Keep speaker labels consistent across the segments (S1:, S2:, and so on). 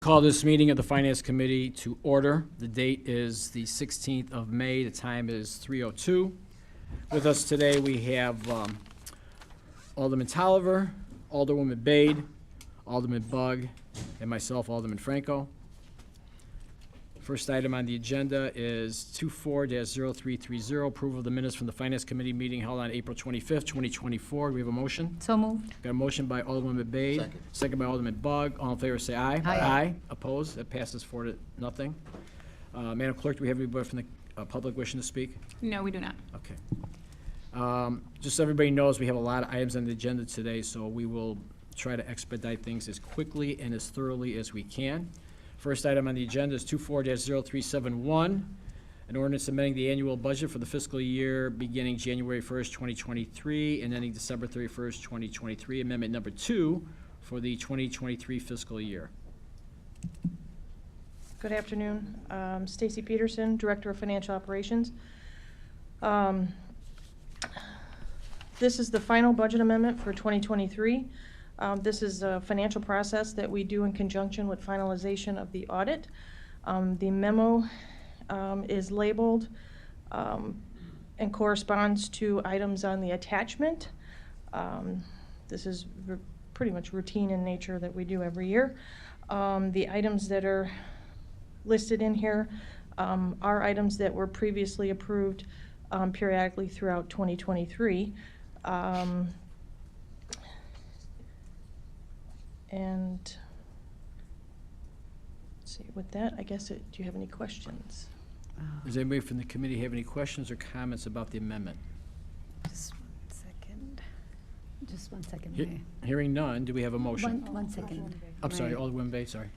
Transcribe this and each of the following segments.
S1: Call this meeting of the Finance Committee to order. The date is the 16th of May. The time is 3:02. With us today, we have Alderman Tolliver, Alderwoman Bade, Alderman Bugg, and myself, Alderman Franco. First item on the agenda is 24-0330, approval of the minutes from the Finance Committee meeting held on April 25th, 2024. Do we have a motion?
S2: So moved.
S1: Got a motion by Alderwoman Bade. Second by Alderman Bugg. All in favor, say aye.
S2: Aye.
S1: Opposed? That passes 4-0. Madam Clerk, do we have anybody from the public wishing to speak?
S3: No, we do not.
S1: Okay. Just so everybody knows, we have a lot of items on the agenda today, so we will try to expedite things as quickly and as thoroughly as we can. First item on the agenda is 24-0371, an ordinance amending the annual budget for the fiscal year beginning January 1st, 2023, and ending December 31st, 2023, amendment number 2 for the 2023 fiscal year.
S4: Good afternoon. Stacy Peterson, Director of Financial Operations. This is the final budget amendment for 2023. This is a financial process that we do in conjunction with finalization of the audit. The memo is labeled and corresponds to items on the attachment. This is pretty much routine in nature that we do every year. The items that are listed in here are items that were previously approved periodically throughout 2023. And let's see, with that, I guess, do you have any questions?
S1: Does anybody from the committee have any questions or comments about the amendment?
S2: Just 1 second. Just 1 second,
S1: He-
S2: Mayor.
S1: Hearing none, do we have a motion?
S2: One second.
S1: I'm sorry,
S2: Mayor.
S1: Alderwoman Bade, sorry.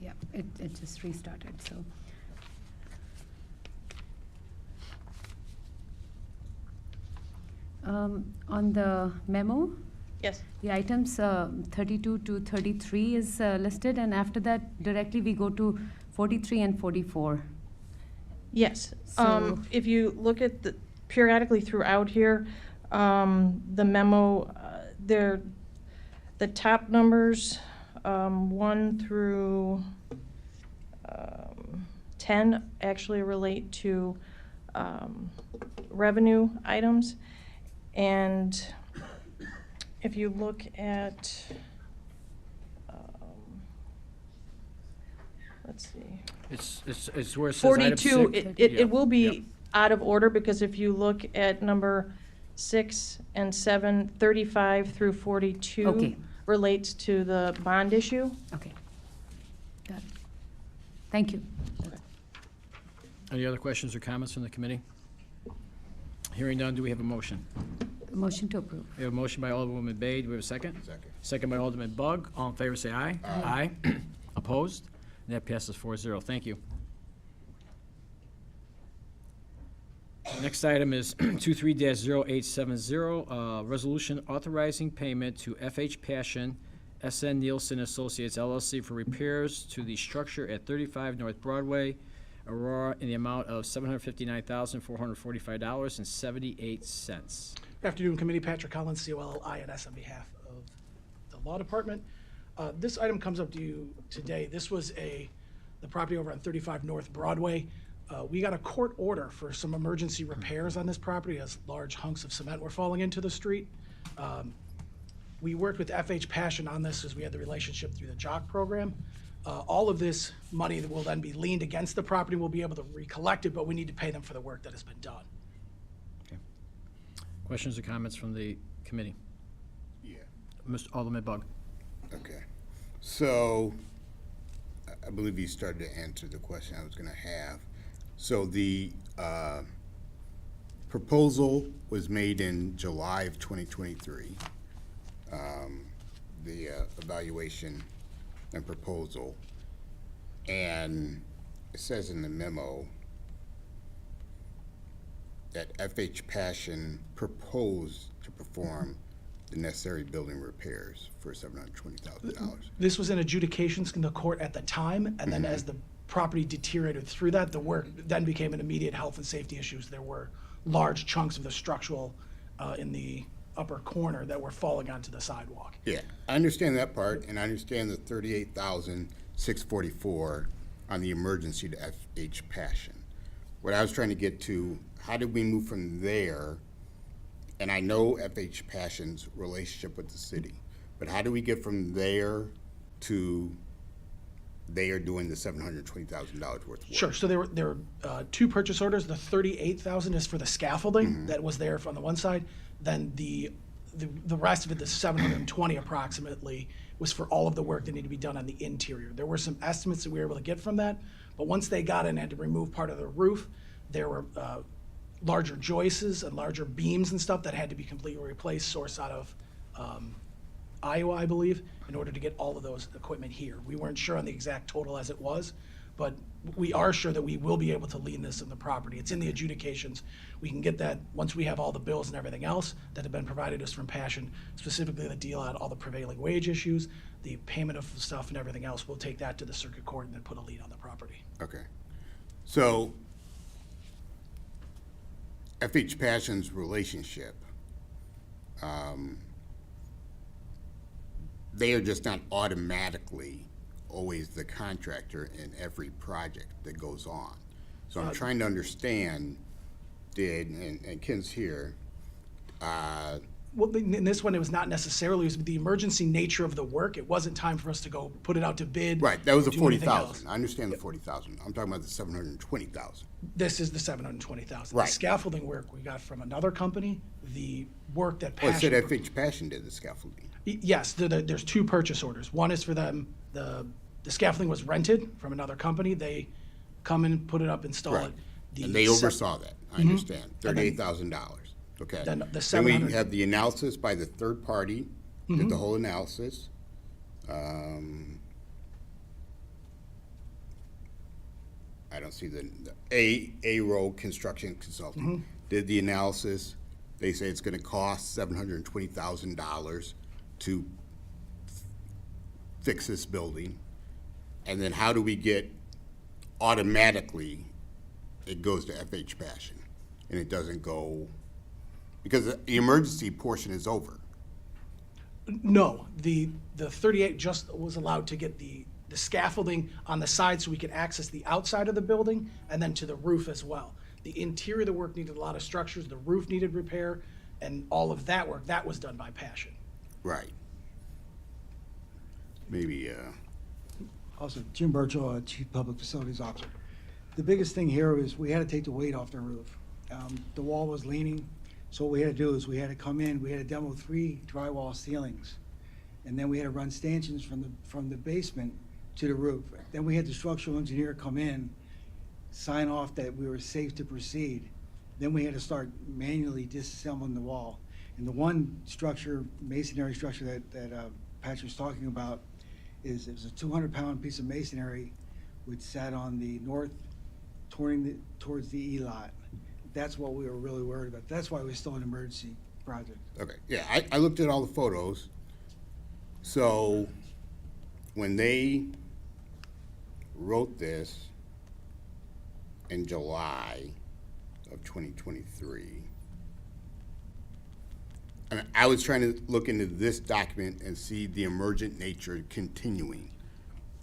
S2: Yeah, it just restarted, so. On the memo,
S4: Yes.
S2: the items 32 to 33 is listed, and after that, directly we go to 43 and 44.
S4: Yes.
S2: So-
S4: If you look at the periodically throughout here, the memo, the top numbers, 1 through 10 actually relate to revenue items. And if you look at, let's see.
S1: It's where it says item
S4: 42,
S1: 6.
S4: it will
S1: Yep.
S4: be out of order, because if you look at number 6 and 7, 35 through 42
S2: Okay.
S4: relates to the bond issue.
S2: Okay. Got it. Thank you.
S1: Any other questions or comments from the committee? Hearing none, do we have a motion?
S2: Motion to approve.
S1: We have a motion by Alderwoman Bade. Do we have a second?
S5: Second.
S1: Second by Alderman Bugg. All in favor, say aye. Aye. Opposed? And that passes 4-0. Thank you. Next item is 23-0870, resolution authorizing payment to FH Passion, SN Nielsen Associates LLC for repairs to the structure at 35 North Broadway, Aurora, in the amount of $759,445.78.
S6: Good afternoon, Committee. Patrick Collins, COLLINS, on behalf of the Law Department. This item comes up to you today. This was the property over on 35 North Broadway. We got a court order for some emergency repairs on this property as large hunks of cement were falling into the street. We worked with FH Passion on this as we had the relationship through the JOC program. All of this money that will then be leaned against the property. We'll be able to recollect it, but we need to pay them for the work that has been done.
S1: Questions or comments from the committee?
S5: Yeah,
S1: Mr. Alderman Bugg.
S5: okay. So, I believe you started to answer the question I was gonna have. So the proposal was made in July of 2023. The evaluation and proposal. And it says in the memo that FH Passion proposed to perform the necessary building repairs for $720,000.
S6: This was in adjudications in the court at the time, and then as the property deteriorated through that, the work then became an immediate health and safety issues. There were large chunks of the structural in the upper corner that were falling onto the sidewalk.
S5: Yeah, I understand that part, and I understand the 38,644 on the emergency to FH Passion. What I was trying to get to, how did we move from there? And I know FH Passion's relationship with the city, but how do we get from there to they are doing the $720,000 worth of work?
S6: Sure, so there were two purchase orders. The 38,000 is for the scaffolding that was there on the one side. Then the rest of it, the 720 approximately, was for all of the work that needed to be done on the interior. There were some estimates that we were able to get from that, but once they got in and had to remove part of the roof, there were larger joists and larger beams and stuff that had to be completely replaced, sourced out of Iowa, I believe, in order to get all of those equipment here. We weren't sure on the exact total as it was, but we are sure that we will be able to lien this in the property. It's in the adjudications. We can get that once we have all the bills and everything else that have been provided us from Passion, specifically the deal on all the prevailing wage issues, the payment of stuff and everything else. We'll take that to the circuit court and then put a lien on the property.
S5: Okay. So FH Passion's relationship, they are just not automatically always the contractor in every project that goes on. So I'm trying to understand, and Ken's here,
S6: Well, in this one, it was not necessarily, it was the emergency nature of the work. It wasn't time for us to go put it out to bid.
S5: right, that was the
S6: do anything
S5: 40,000.
S6: else.
S5: I understand the 40,000. I'm talking about the 720,000.
S6: This is the 720,000.
S5: Right.
S6: The scaffolding work we got from another company, the work that
S5: Oh, it said
S6: Passion.
S5: FH Passion did the scaffolding.
S6: Yes, there's two purchase orders. One is for them, the scaffolding was rented from another company. They come in, put it up, install
S5: Right.
S6: it. The
S5: And they
S6: sep-
S5: oversaw that, I understand, $38,000, okay.
S6: Then the
S5: Then we
S6: 700
S5: have the analysis by the third party,
S6: Mm-hmm.
S5: did the whole analysis. I don't see the A-Row Construction Consulting
S6: Mm-hmm.
S5: did the analysis. They say it's gonna cost $720,000 to fix this building. And then how do we get automatically, it goes to FH Passion, and it doesn't go, because the emergency portion is over.
S6: No, the 38 just was allowed to get the scaffolding on the side so we could access the outside of the building and then to the roof as well. The interior of the work needed a lot of structures, the roof needed repair, and all of that work, that was done by Passion.
S5: Right. Maybe,
S3: Also, Jim Burchell, Chief Public Facilities Officer. The biggest thing here is we had to take the weight off the roof. The wall was leaning, so what we had to do is we had to come in, we had to demo 3 drywall ceilings. And then we had to run stanchions from the basement to the roof. Then we had the structural engineer come in, sign off that we were safe to proceed. Then we had to start manually disassembling the wall. And the one structure, masonry structure that Patrick's talking about, it was a 200-pound piece of masonry which sat on the north, towards the E lot. That's what we were really worried about. That's why we're still an emergency project.
S5: okay, yeah, I looked at all the photos. So when they wrote this in July of 2023, and I was trying to look into this document and see the emergent nature continuing.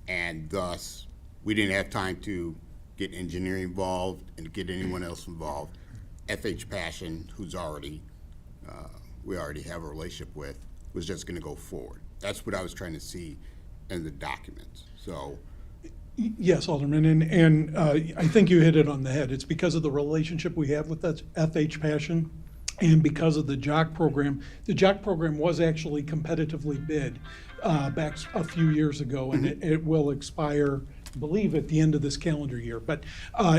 S5: And thus, we didn't have time to get engineering involved and get anyone else involved. FH Passion, who's already, we already have a relationship with, was just gonna go forward. That's what I was trying to see in the documents, so,
S7: Yes, Alderman, and I think you hit it on the head. It's because of the relationship we have with that FH Passion and because of the JOC program. The JOC program was actually competitively bid back a few years ago, and it will expire, I believe, at the end of this calendar year. But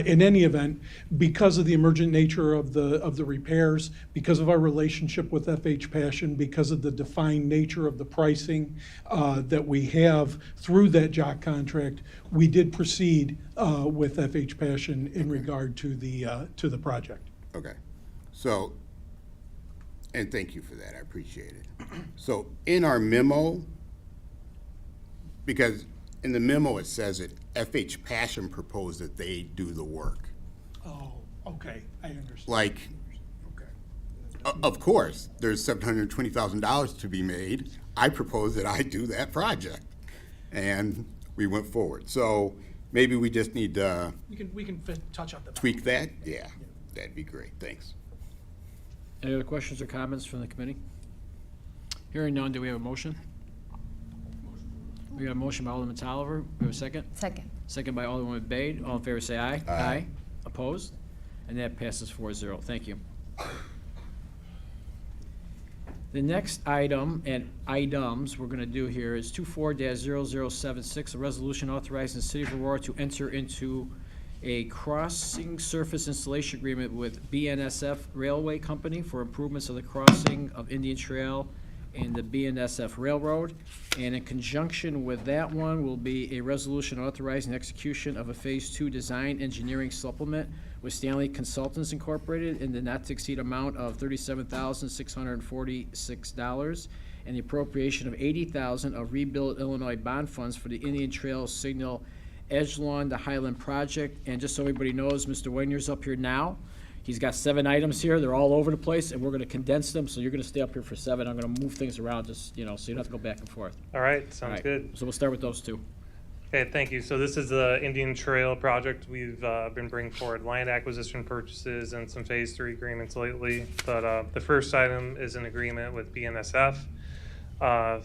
S7: in any event, because of the emergent nature of the repairs, because of our relationship with FH Passion, because of the defined nature of the pricing that we have through that JOC contract, we did proceed with FH Passion in regard to the project.
S5: okay. So, and thank you for that, I appreciate it. So in our memo, because in the memo it says that FH Passion proposed that they do the work.
S7: Oh, okay, I understand.
S5: Like,
S7: Okay.
S5: Of course, there's $720,000 to be made. I propose that I do that project. And we went forward. So maybe we just need to
S6: We can touch up the.
S5: tweak that? Yeah, that'd be great. Thanks.
S1: Any other questions or comments from the committee? Hearing none, do we have a motion? We got a motion by Alderman Tolliver. We have a second?
S2: Second.
S1: Second by Alderman Bade. All in favor, say aye.
S5: Aye.
S1: Opposed? And that passes 4-0. Thank you. The next item and items we're gonna do here is 24-0076, a resolution authorizing the city of Aurora to enter into a crossing surface installation agreement with BNSF Railway Company for improvements of the crossing of Indian Trail and the BNSF Railroad. And in conjunction with that one will be a resolution authorizing execution of a Phase 2 design engineering supplement with Stanley Consultants Incorporated in the not-to-exceed amount of $37,646 and the appropriation of $80,000 of Rebuild Illinois bond funds for the Indian Trail Signal Edgelon to Highland project. And just so everybody knows, Mr. Wagner's up here now. He's got 7 items here. They're all over the place, and we're gonna condense them, so you're gonna stay up here for 7. I'm gonna move things around, just, so you don't have to go back and forth.
S8: All right,
S1: All
S8: sounds
S1: right,
S8: good.
S1: So we'll start with those 2.
S8: Okay, thank you. So this is the Indian Trail project. We've been bringing forward land acquisition purchases and some Phase 3 agreements lately. But the first item is an agreement with BNSF.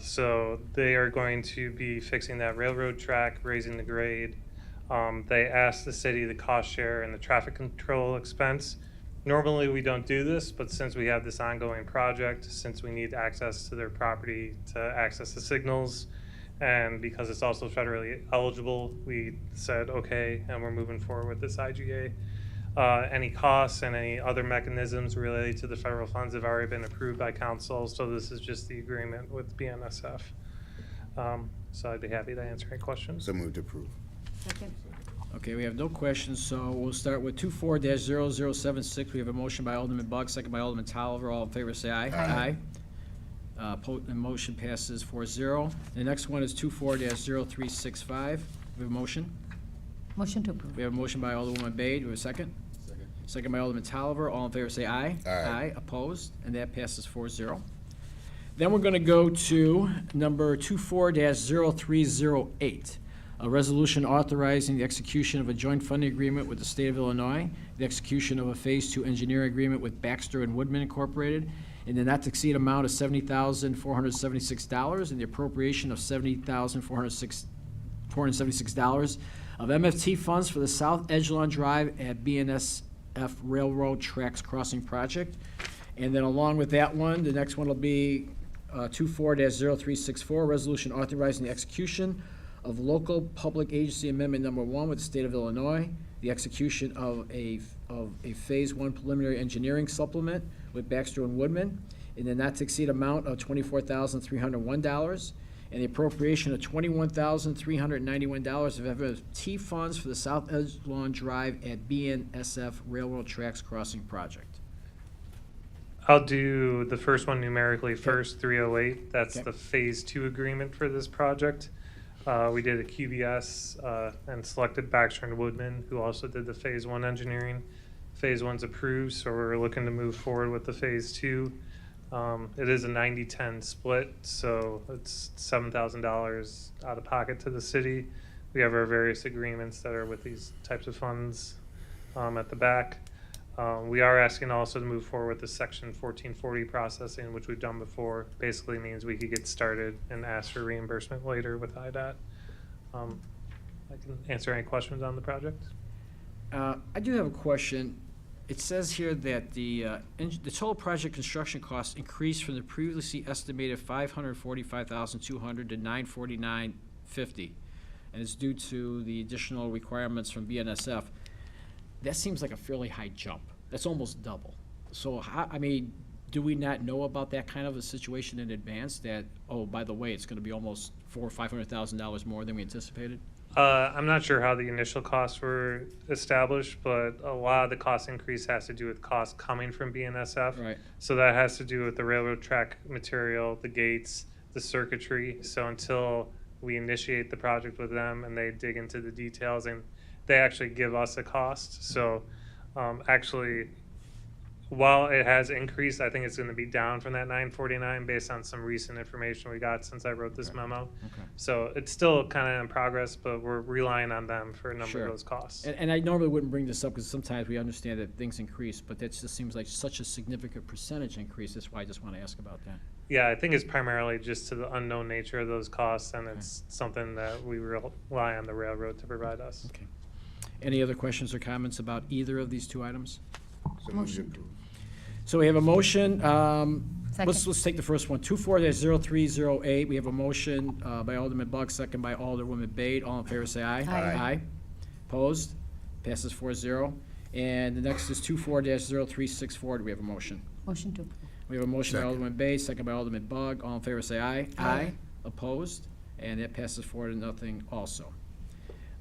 S8: So they are going to be fixing that railroad track, raising the grade. They asked the city the cost share and the traffic control expense. Normally, we don't do this, but since we have this ongoing project, since we need access to their property to access the signals, and because it's also federally eligible, we said, okay, and we're moving forward with this IGA. Any costs and any other mechanisms related to the federal funds have already been approved by council, so this is just the agreement with BNSF. So I'd be happy to answer any questions.
S5: So move to approve.
S2: Second.
S1: Okay, we have no questions, so we'll start with 24-0076. We have a motion by Alderman Bugg, second by Alderman Tolliver. All in favor, say aye.
S5: Aye.
S1: The motion passes 4-0. The next one is 24-0365. We have a motion.
S2: Motion to approve.
S1: We have a motion by Alderwoman Bade. Do we have a second? Second by Alderman Tolliver. All in favor, say aye.
S5: Aye.
S1: Opposed? And that passes 4-0. Then we're gonna go to number 24-0308. A resolution authorizing the execution of a joint funding agreement with the state of Illinois, the execution of a Phase 2 engineering agreement with Baxter and Woodman Incorporated, in the not-to-exceed amount of $70,476, and the appropriation of $70,476 of MFT funds for the South Edgelon Drive at BNSF Railroad Tracks Crossing Project. And then along with that one, the next one will be 24-0364, resolution authorizing the execution of local public agency amendment number 1 with the state of Illinois, the execution of a Phase 1 preliminary engineering supplement with Baxter and Woodman in the not-to-exceed amount of $24,301, and the appropriation of $21,391 of FFT funds for the South Edgelon Drive at BNSF Railroad Tracks Crossing Project.
S8: I'll do the first one numerically first, 308. That's
S1: Okay.
S8: the Phase 2 agreement for this project. We did a QBS and selected Baxter and Woodman, who also did the Phase 1 engineering. Phase 1's approved, so we're looking to move forward with the Phase 2. It is a 90-10 split, so it's $7,000 out of pocket to the city. We have our various agreements that are with these types of funds at the back. We are asking also to move forward with the Section 1440 processing, which we've done before. Basically means we could get started and ask for reimbursement later with IDOT. I can answer any questions on the project.
S1: I do have a question. It says here that the total project construction costs increased from the previously estimated $545,200 to $949,50, and it's due to the additional requirements from BNSF. That seems like a fairly high jump. That's almost double. So, do we not know about that kind of a situation in advance that, oh, by the way, it's gonna be almost $400,000 or $500,000 more than we anticipated?
S8: I'm not sure how the initial costs were established, but a lot of the cost increase has to do with costs coming from BNSF.
S1: Right.
S8: So that has to do with the railroad track material, the gates, the circuitry. So until we initiate the project with them and they dig into the details and they actually give us a cost. So actually, while it has increased, I think it's gonna be down from that 949 based on some recent information we got since I wrote this memo.
S1: Okay.
S8: So it's still kind of in progress, but we're relying on them for a number
S1: Sure.
S8: of those costs.
S1: And I normally wouldn't bring this up because sometimes we understand that things increase, but that just seems like such a significant percentage increase. That's why I just want to ask about that.
S8: Yeah, I think it's primarily just to the unknown nature of those costs, and it's something that we rely on the railroad to provide us.
S1: Okay. Any other questions or comments about either of these two items?
S5: So move to approve.
S1: So we have a motion,
S2: Second.
S1: let's take the first one, 24-0308. We have a motion by Alderman Bug, second by Alderwoman Bade. All in favor, say aye.
S2: Aye.
S1: Aye. Opposed? Passes 4-0. And the next is 24-0364. Do we have a motion?
S2: Motion to approve.
S1: We have a motion by
S5: Second.
S1: Alderman Bade, second by Alderman Bug. All in favor, say aye.
S2: Aye.
S1: Opposed? And that passes 4-0 also.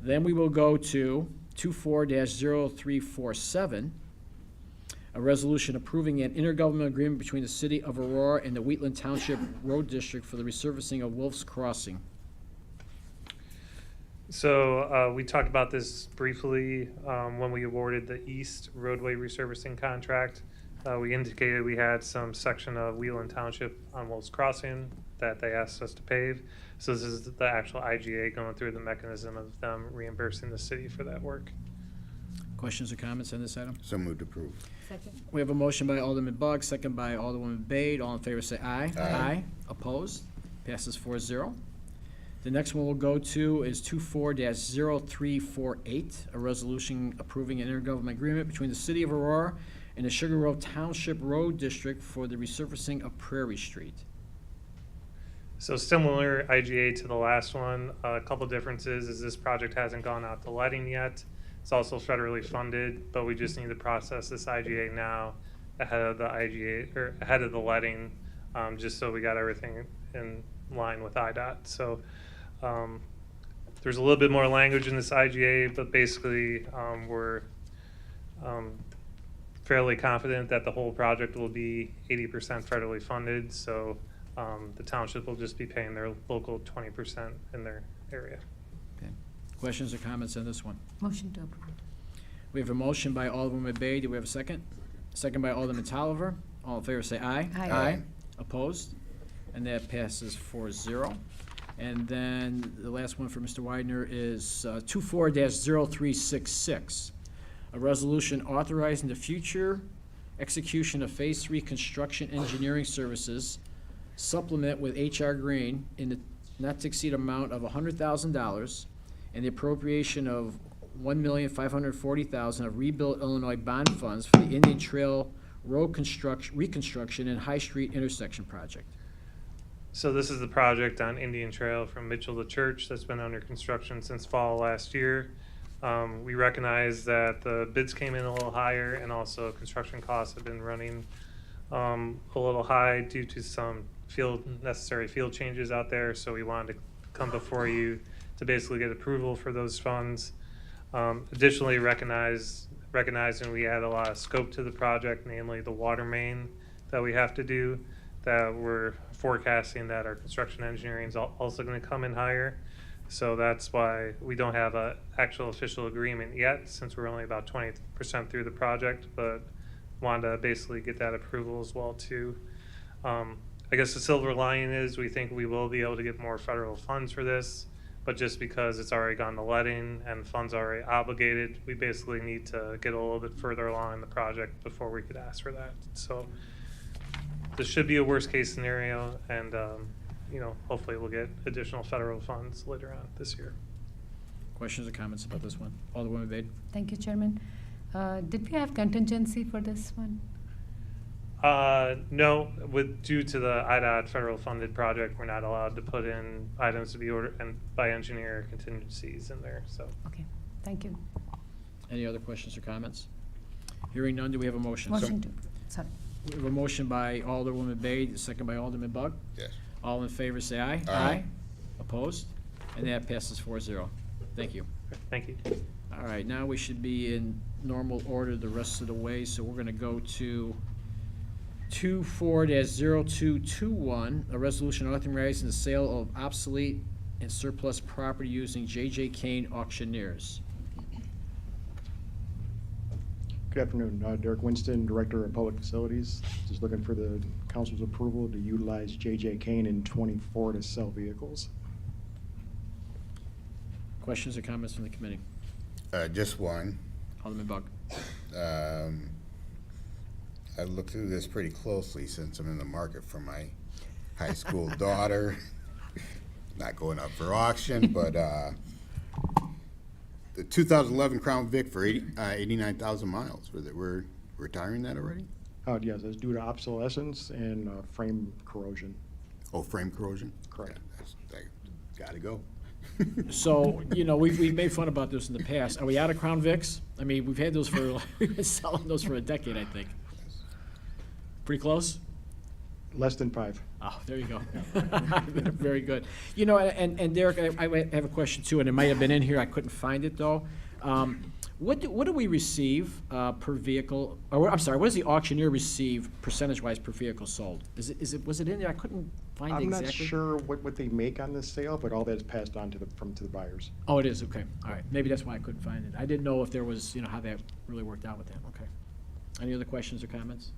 S1: Then we will go to 24-0347, a resolution approving an intergovernmental agreement between the City of Aurora and the Wheatland Township Road District for the resurfacing of Wolf's Crossing.
S8: So we talked about this briefly when we awarded the East roadway resurfacing contract. We indicated we had some section of Wheeland Township on Wolf's Crossing that they asked us to pave. So this is the actual IGA going through the mechanism of them reimbursing the city for that work.
S1: Questions or comments on this item?
S5: So move to approve.
S2: Second.
S1: We have a motion by Alderman Bug, second by Alderwoman Bade. All in favor, say aye.
S5: Aye.
S1: Opposed? Passes 4-0. The next one we'll go to is 24-0348, a resolution approving an intergovernmental agreement between the City of Aurora and the Sugar Grove Township Road District for the resurfacing of Prairie Street.
S8: So similar IGA to the last one. A couple differences is this project hasn't gone out to letting yet. It's also federally funded, but we just need to process this IGA now ahead of the IGA, or ahead of the letting, just so we got everything in line with IDOT. So there's a little bit more language in this IGA, but basically we're fairly confident that the whole project will be 80% federally funded. So the township will just be paying their local 20% in their area.
S1: Okay. Questions or comments on this one?
S2: Motion to approve.
S1: We have a motion by Alderwoman Bay. Do we have a second? Second by Alderman Tolliver. All in favor, say aye.
S2: Aye.
S5: Aye.
S1: Opposed? And that passes 4-0. And then the last one for Mr. Widener is 24-0366, a resolution authorizing the future execution of Phase 3 construction engineering services, supplement with H.R. Green in the not-to-exceed amount of $100,000 and the appropriation of $1,540,000 of rebuilt Illinois bond funds for the Indian Trail Road reconstruction and High Street intersection project.
S8: So this is the project on Indian Trail from Mitchell to Church that's been under construction since fall last year. We recognize that the bids came in a little higher, and construction costs have been running a little high due to some necessary field changes out there. So we wanted to come before you to basically get approval for those funds. Additionally, recognizing we had a lot of scope to the project, namely the water main that we have to do, that we're forecasting that our construction engineering is also going to come in higher. So that's why we don't have an actual official agreement yet, since we're only about 20% through the project, but wanted to basically get that approval as well too. I guess the silver lining is we think we will be able to get more federal funds for this, but just because it's already gone to letting and funds are already obligated, we basically need to get a little bit further along in the project before we could ask for that. So this should be a worst case scenario, and hopefully we'll get additional federal funds later on this year.
S1: Questions or comments about this one? Alderwoman Bade?
S2: Thank you, Chairman. Did we have contingency for this one?
S8: No, due to the IDOT federal funded project, we're not allowed to put in items to be ordered and by engineer contingencies in there, so.
S2: Okay, thank you.
S1: Any other questions or comments? Hearing none, do we have a motion?
S2: Motion to approve. Sorry.
S1: We have a motion by Alderwoman Bade, second by Alderman Bug.
S5: Yes.
S1: All in favor, say aye.
S5: Aye.
S1: Opposed? And that passes 4-0. Thank you.
S8: Thank you.
S1: All right, now we should be in normal order the rest of the way, so we're gonna go to 24-0221, a resolution authorizing the sale of obsolete and surplus property using J.J. Kane Auctioneers.
S9: Good afternoon. Derek Winston, Director of Public Facilities. Just looking for the council's approval to utilize J.J. Kane in 24 to sell vehicles.
S1: Questions or comments from the committee?
S5: Just one.
S1: Alderman Bug.
S5: I looked through this pretty closely since I'm in the market for my high school daughter. Not going up for auction, but the 2011 Crown Vic for 89,000 miles. We're retiring that already?
S9: Yes, it's due to obsolescence and frame corrosion.
S5: Oh, frame corrosion?
S9: Correct.
S5: Yeah, gotta go.
S1: So, you know, we've made fun about this in the past. Are we out of Crown Vics? I mean, we've had those for, we've been selling those for a decade, I think. Pretty close?
S9: Less than 5.
S1: Oh, there you go. Very good. You know, and Derek, I have a question too, and it might have been in here, I couldn't find it though. What do we receive per vehicle, or I'm sorry, what does the auctioneer receive percentage-wise per vehicle sold? Was it in there? I couldn't find it
S9: I'm
S1: exactly.
S9: not sure what they make on this sale, but all that's passed on to the buyers.
S1: Oh, it is, okay, all right. Maybe that's why I couldn't find it. I didn't know if there was, you know, how that really worked out with that, okay. Any other questions or comments?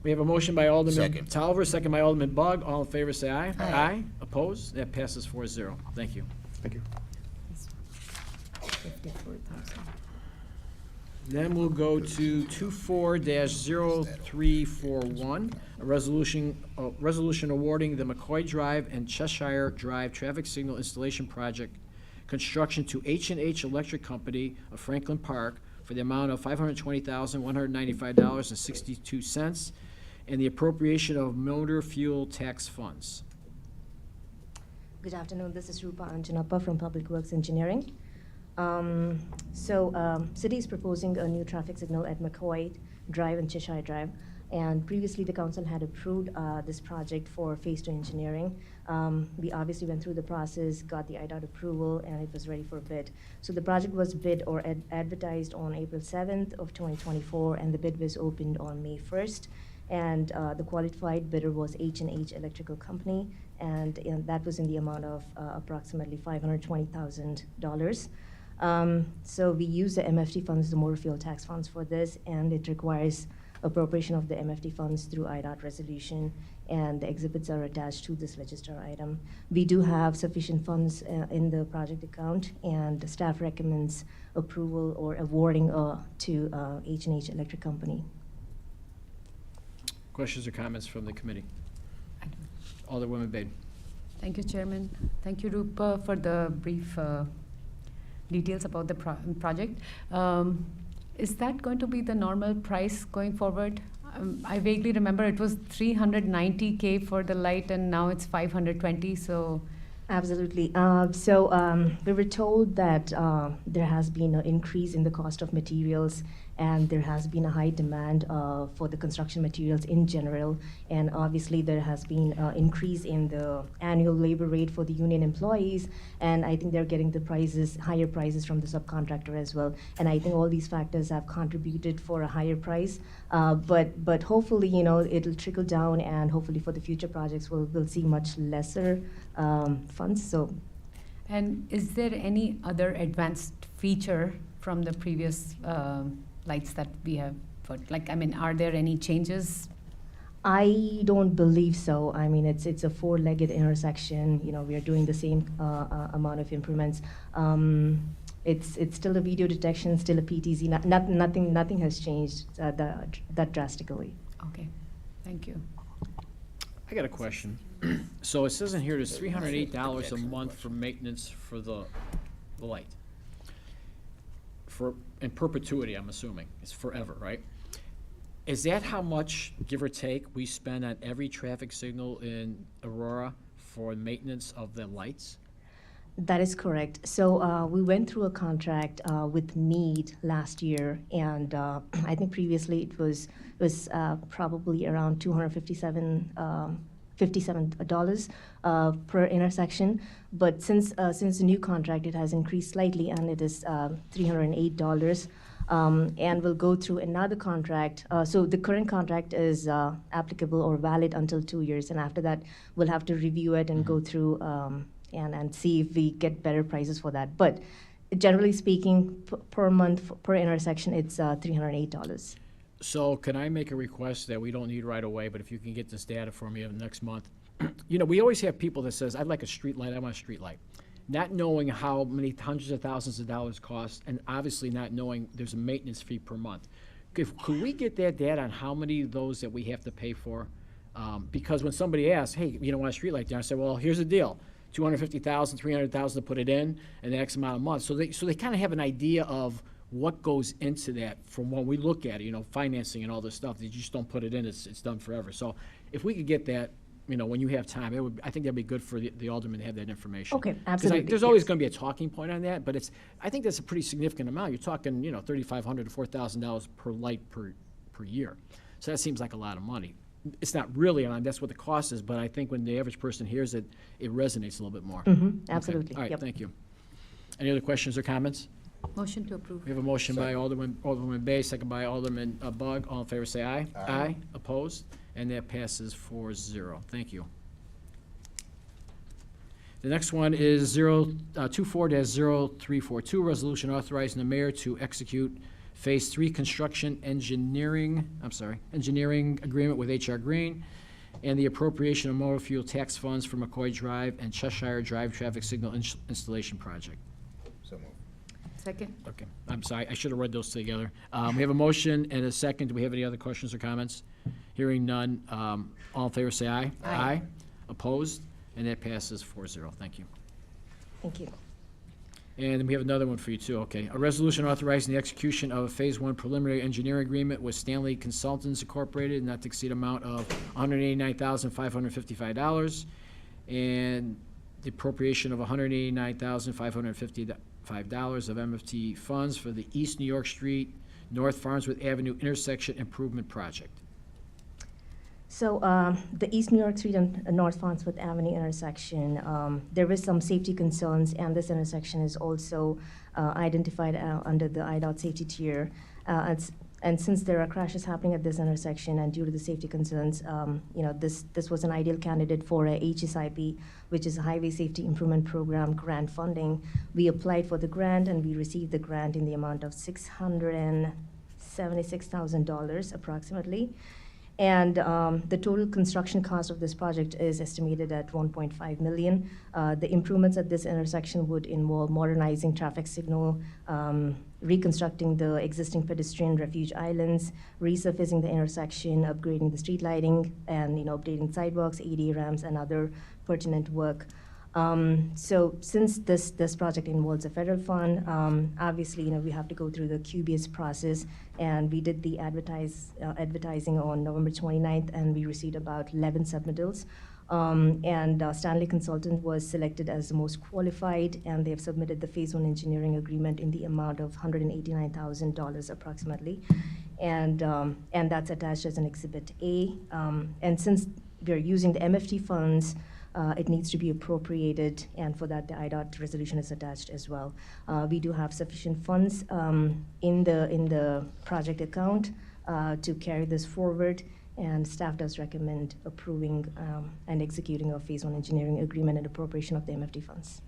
S1: We have a motion by Alderman
S5: Second.
S1: Tolliver, second by Alderman Bug. All in favor, say aye.
S5: Aye.
S1: Aye. Opposed? That passes 4-0. Thank you.
S9: Thank you.
S2: 54,000.
S1: Then we'll go to 24-0341, a resolution awarding the McCoy Drive and Cheshire Drive traffic signal installation project construction to H&H Electric Company of Franklin Park for the amount of $520,195.62 and the appropriation of motor fuel tax funds.
S10: Good afternoon, this is Rupa Anjanappa from Public Works Engineering. City is proposing a new traffic signal at McCoy Drive and Cheshire Drive. And previously, the council had approved this project for phase 2 engineering. We obviously went through the process, got the IDOT approval, and it was ready for bid. So the project was bid or advertised on April 7th of 2024, and the bid was opened on May 1st. And the qualified bidder was H&H Electrical Company, and that was in the amount of approximately $520,000. So we use the MFT funds, the motor fuel tax funds, for this, and it requires appropriation of the MFT funds through IDOT resolution, and the exhibits are attached to this register item. We do have sufficient funds in the project account, and the staff recommends approval or awarding to H&H Electric Company.
S1: Questions or comments from the committee? Alderwoman Bain.
S2: Thank you, Chairman. Thank you, Rupa, for the brief details about the project. Is that going to be the normal price going forward? I vaguely remember it was $390K for the light, and now it's $520. So,
S10: absolutely. We were told that there has been an increase in the cost of materials, and there has been a high demand for the construction materials in general. And obviously, there has been an increase in the annual labor rate for the union employees. And I think they're getting the higher prices from the subcontractor as well. And I think all these factors have contributed for a higher price. But hopefully, you know, it'll trickle down, and hopefully for the future projects, we'll see much lesser funds. So,
S2: and is there any other advanced feature from the previous lights that we have put? Like, I mean, are there any changes?
S10: I don't believe so. I mean, it's a 4-legged intersection. You know, we are doing the same amount of improvements. It's still a video detection, still a PTZ. Nothing has changed that drastically.
S2: Okay, thank you.
S1: I got a question. So it says in here there's $308 a month for maintenance for the light. In perpetuity, I'm assuming. It's forever, right? Is that how much, give or take, we spend on every traffic signal in Aurora for maintenance of the lights?
S10: That is correct. So we went through a contract with Meade last year, and I think previously it was probably around $257 per intersection. But since the new contract, it has increased slightly, and it is $308. And we'll go through another contract. So the current contract is applicable or valid until 2 years, and after that, we'll have to review it and go through and see if we get better prices for that. But Generally speaking, per month, per intersection, it's $308.
S1: So can I make a request that we don't need right away, but if you can get this data for me next month? You know, we always have people that says, I'd like a street light, I want a street light. Not knowing how many hundreds of thousands of dollars cost, and obviously not knowing there's a maintenance fee per month. Could we get that data on how many of those that we have to pay for? Because when somebody asks, hey, you don't want a street light there, I say, well, here's the deal. $250,000, $300,000 to put it in, and the X amount of months. So they kind of have an idea of what goes into that from when we look at it, you know, financing and all this stuff. They just don't put it in, it's done forever. So if we could get that, you know, when you have time, I think that'd be good for the alderman to have that information.
S10: Okay,
S1: 'Cause
S10: absolutely,
S1: there's always
S10: yes.
S1: gonna be a talking point on that, but I think that's a pretty significant amount. You're talking, you know, $3,500 to $4,000 per light per year. So that seems like a lot of money. It's not really, and that's what the cost is, but I think when the average person hears it, it resonates a little bit more. Okay.
S10: Absolutely,
S1: All right,
S10: yep.
S1: thank you. Any other questions or comments?
S2: Motion to approve.
S1: We have a motion by Alderman Bay, second by Alderman Bug. All in favor, say aye. Aye. Opposed? And that passes 4-0. Thank you. The next one is 24-0342, resolution authorizing the mayor to execute Phase 3 construction engineering agreement with H.R. Green and the appropriation of motor fuel tax funds for McCoy Drive and Cheshire Drive traffic signal installation project.
S5: So moved.
S2: Second.
S1: Okay, I'm sorry, I should have read those together. We have a motion and a second. Do we have any other questions or comments? Hearing none, all in favor say aye.
S2: Aye.
S1: Opposed? And that passes 4-0. Thank you.
S10: Thank you.
S1: And then we have another one for you too, okay. A resolution authorizing the execution of a Phase 1 preliminary engineering agreement with Stanley Consultants Incorporated, not to exceed amount of $189,555, and the appropriation of $189,555 of MFT funds for the East New York Street, North Farnsworth Avenue intersection improvement project.
S10: So the East New York Street and North Farnsworth Avenue intersection, there was some safety concerns, and this intersection is also identified under the IDOT safety tier. And since there are crashes happening at this intersection, and due to the safety concerns, you know, this was an ideal candidate for a HSIP, which is a Highway Safety Improvement Program grant funding. We applied for the grant, and we received the grant in the amount of $676,000 approximately. And the total construction cost of this project is estimated at $1.5 million. The improvements at this intersection would involve modernizing traffic signal, reconstructing the existing pedestrian refuge islands, resurfacing the intersection, upgrading the street lighting, and, you know, updating sidewalks, ADA ramps, and other pertinent work. So since this project involves a federal fund, obviously, you know, we have to go through the QBS process, and we did the advertising on November 29th, and we received about 11 submittals. Stanley Consultant was selected as the most qualified, and they have submitted the Phase 1 engineering agreement in the amount of $189,000 approximately. And that's attached as an Exhibit A. And since we're using the MFT funds, it needs to be appropriated, and for that, the IDOT resolution is attached as well. We do have sufficient funds in the project account to carry this forward, and staff does recommend approving and executing a Phase 1 engineering agreement and appropriation of the MFT funds.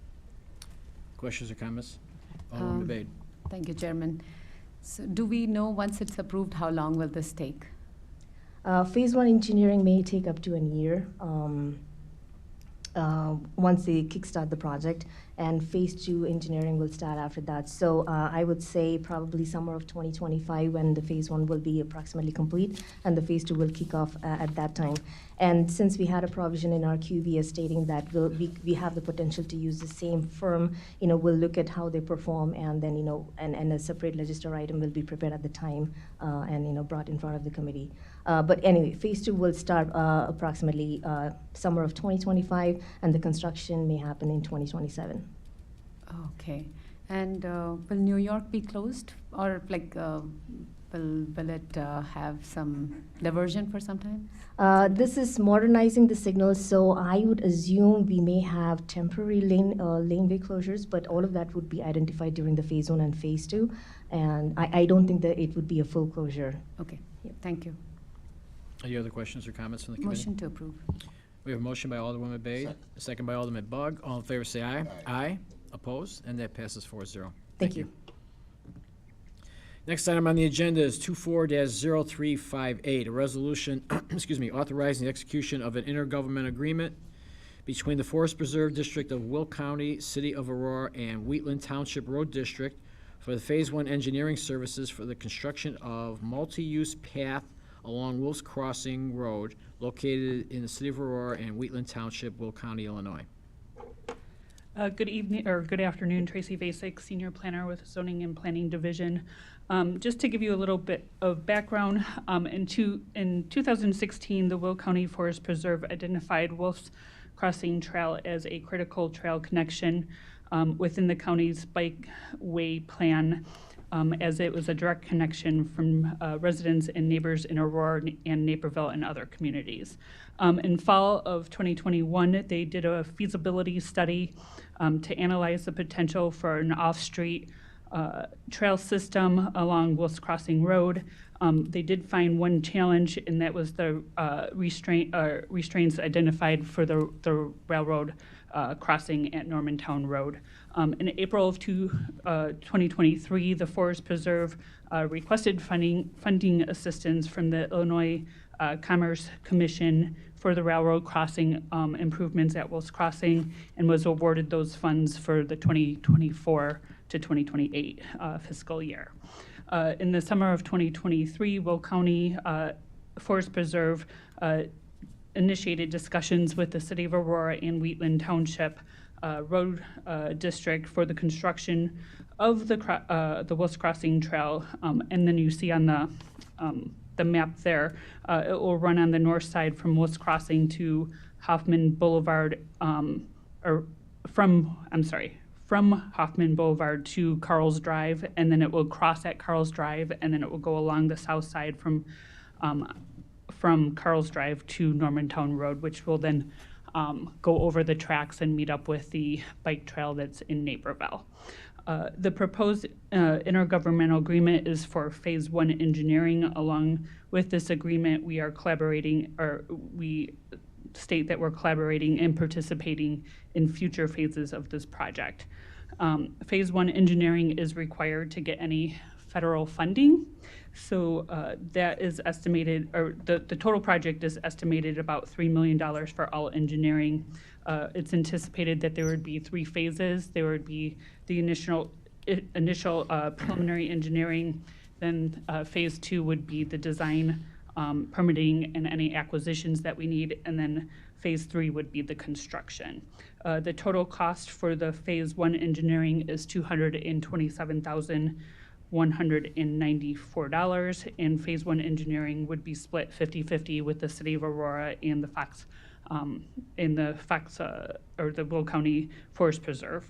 S1: Questions or comments? Alderman Bade.
S2: Thank you, Chairman. So do we know, once it's approved, how long will this take?
S10: Phase 1 engineering may take up to a year. Once they kickstart the project, and Phase 2 engineering will start after that. So I would say probably summer of 2025 when the Phase 1 will be approximately complete, and the Phase 2 will kick off at that time. And since we had a provision in our QBS stating that we have the potential to use the same firm, you know, we'll look at how they perform, and then, you know, and a separate register item will be prepared at the time and, you know, brought in front of the committee. But anyway, Phase 2 will start approximately summer of 2025, and the construction may happen in 2027.
S2: Okay. And will New York be closed, or like will it have some diversion for some time?
S10: This is modernizing the signals, so I would assume we may have temporary laneway closures, but all of that would be identified during the Phase 1 and Phase 2, and I don't think that it would be a full closure.
S2: Okay. Thank you.
S1: Any other questions or comments from the committee?
S2: Motion to approve.
S1: We have a motion by Alderwoman Bade, a second by Alderman Bug. All in favor say aye. Aye. Opposed? And that passes 4-0.
S2: Thank you.
S1: Next item on the agenda is 24-0358, a resolution, excuse me, authorizing the execution of an intergovernmental agreement between the Forest Preserve District of Will County, City of Aurora, and Wheatland Township Road District for the Phase 1 engineering services for the construction of multi-use path along Will's Crossing Road located in the City of Aurora and Wheatland Township, Will County, Illinois.
S11: Good evening, or good afternoon, Tracy Vasic, Senior Planner with Zoning and Planning Division. Just to give you a little bit of background, in 2016, the Will County Forest Preserve identified Wolf's Crossing Trail as a critical trail connection within the county's bikeway plan, as it was a direct connection from residents and neighbors in Aurora and Naperville and other communities. In fall of 2021, they did a feasibility study to analyze the potential for an off-street trail system along Wolf's Crossing Road. They did find one challenge, and that was the restraints identified for the railroad crossing at Normantown Road. In April of 2023, the Forest Preserve requested funding assistance from the Illinois Commerce Commission for the railroad crossing improvements at Wolf's Crossing, and was awarded those funds for the 2024 to 2028 fiscal year. In the summer of 2023, Will County Forest Preserve initiated discussions with the City of Aurora and Wheatland Township Road District for the construction of the Wolf's Crossing Trail. And then you see on the map there, it will run on the north side from Wolf's Crossing to Hoffman Boulevard, from Hoffman Boulevard to Carl's Drive, and then it will cross at Carl's Drive, and then it will go along the south side from Carl's Drive to Normantown Road, which will then go over the tracks and meet up with the bike trail that's in Naperville. The proposed intergovernmental agreement is for Phase 1 engineering. Along with this agreement, we are collaborating, or we state that we're collaborating and participating in future phases of this project. Phase 1 engineering is required to get any federal funding. So that is estimated, or the total project is estimated about $3 million for all engineering. It's anticipated that there would be 3 phases. There would be the initial preliminary engineering, then Phase 2 would be the design, permitting, and any acquisitions that we need, and then Phase 3 would be the construction. The total cost for the Phase 1 engineering is $227,194, and Phase 1 engineering would be split 50-50 with the City of Aurora and the the Will County Forest Preserve.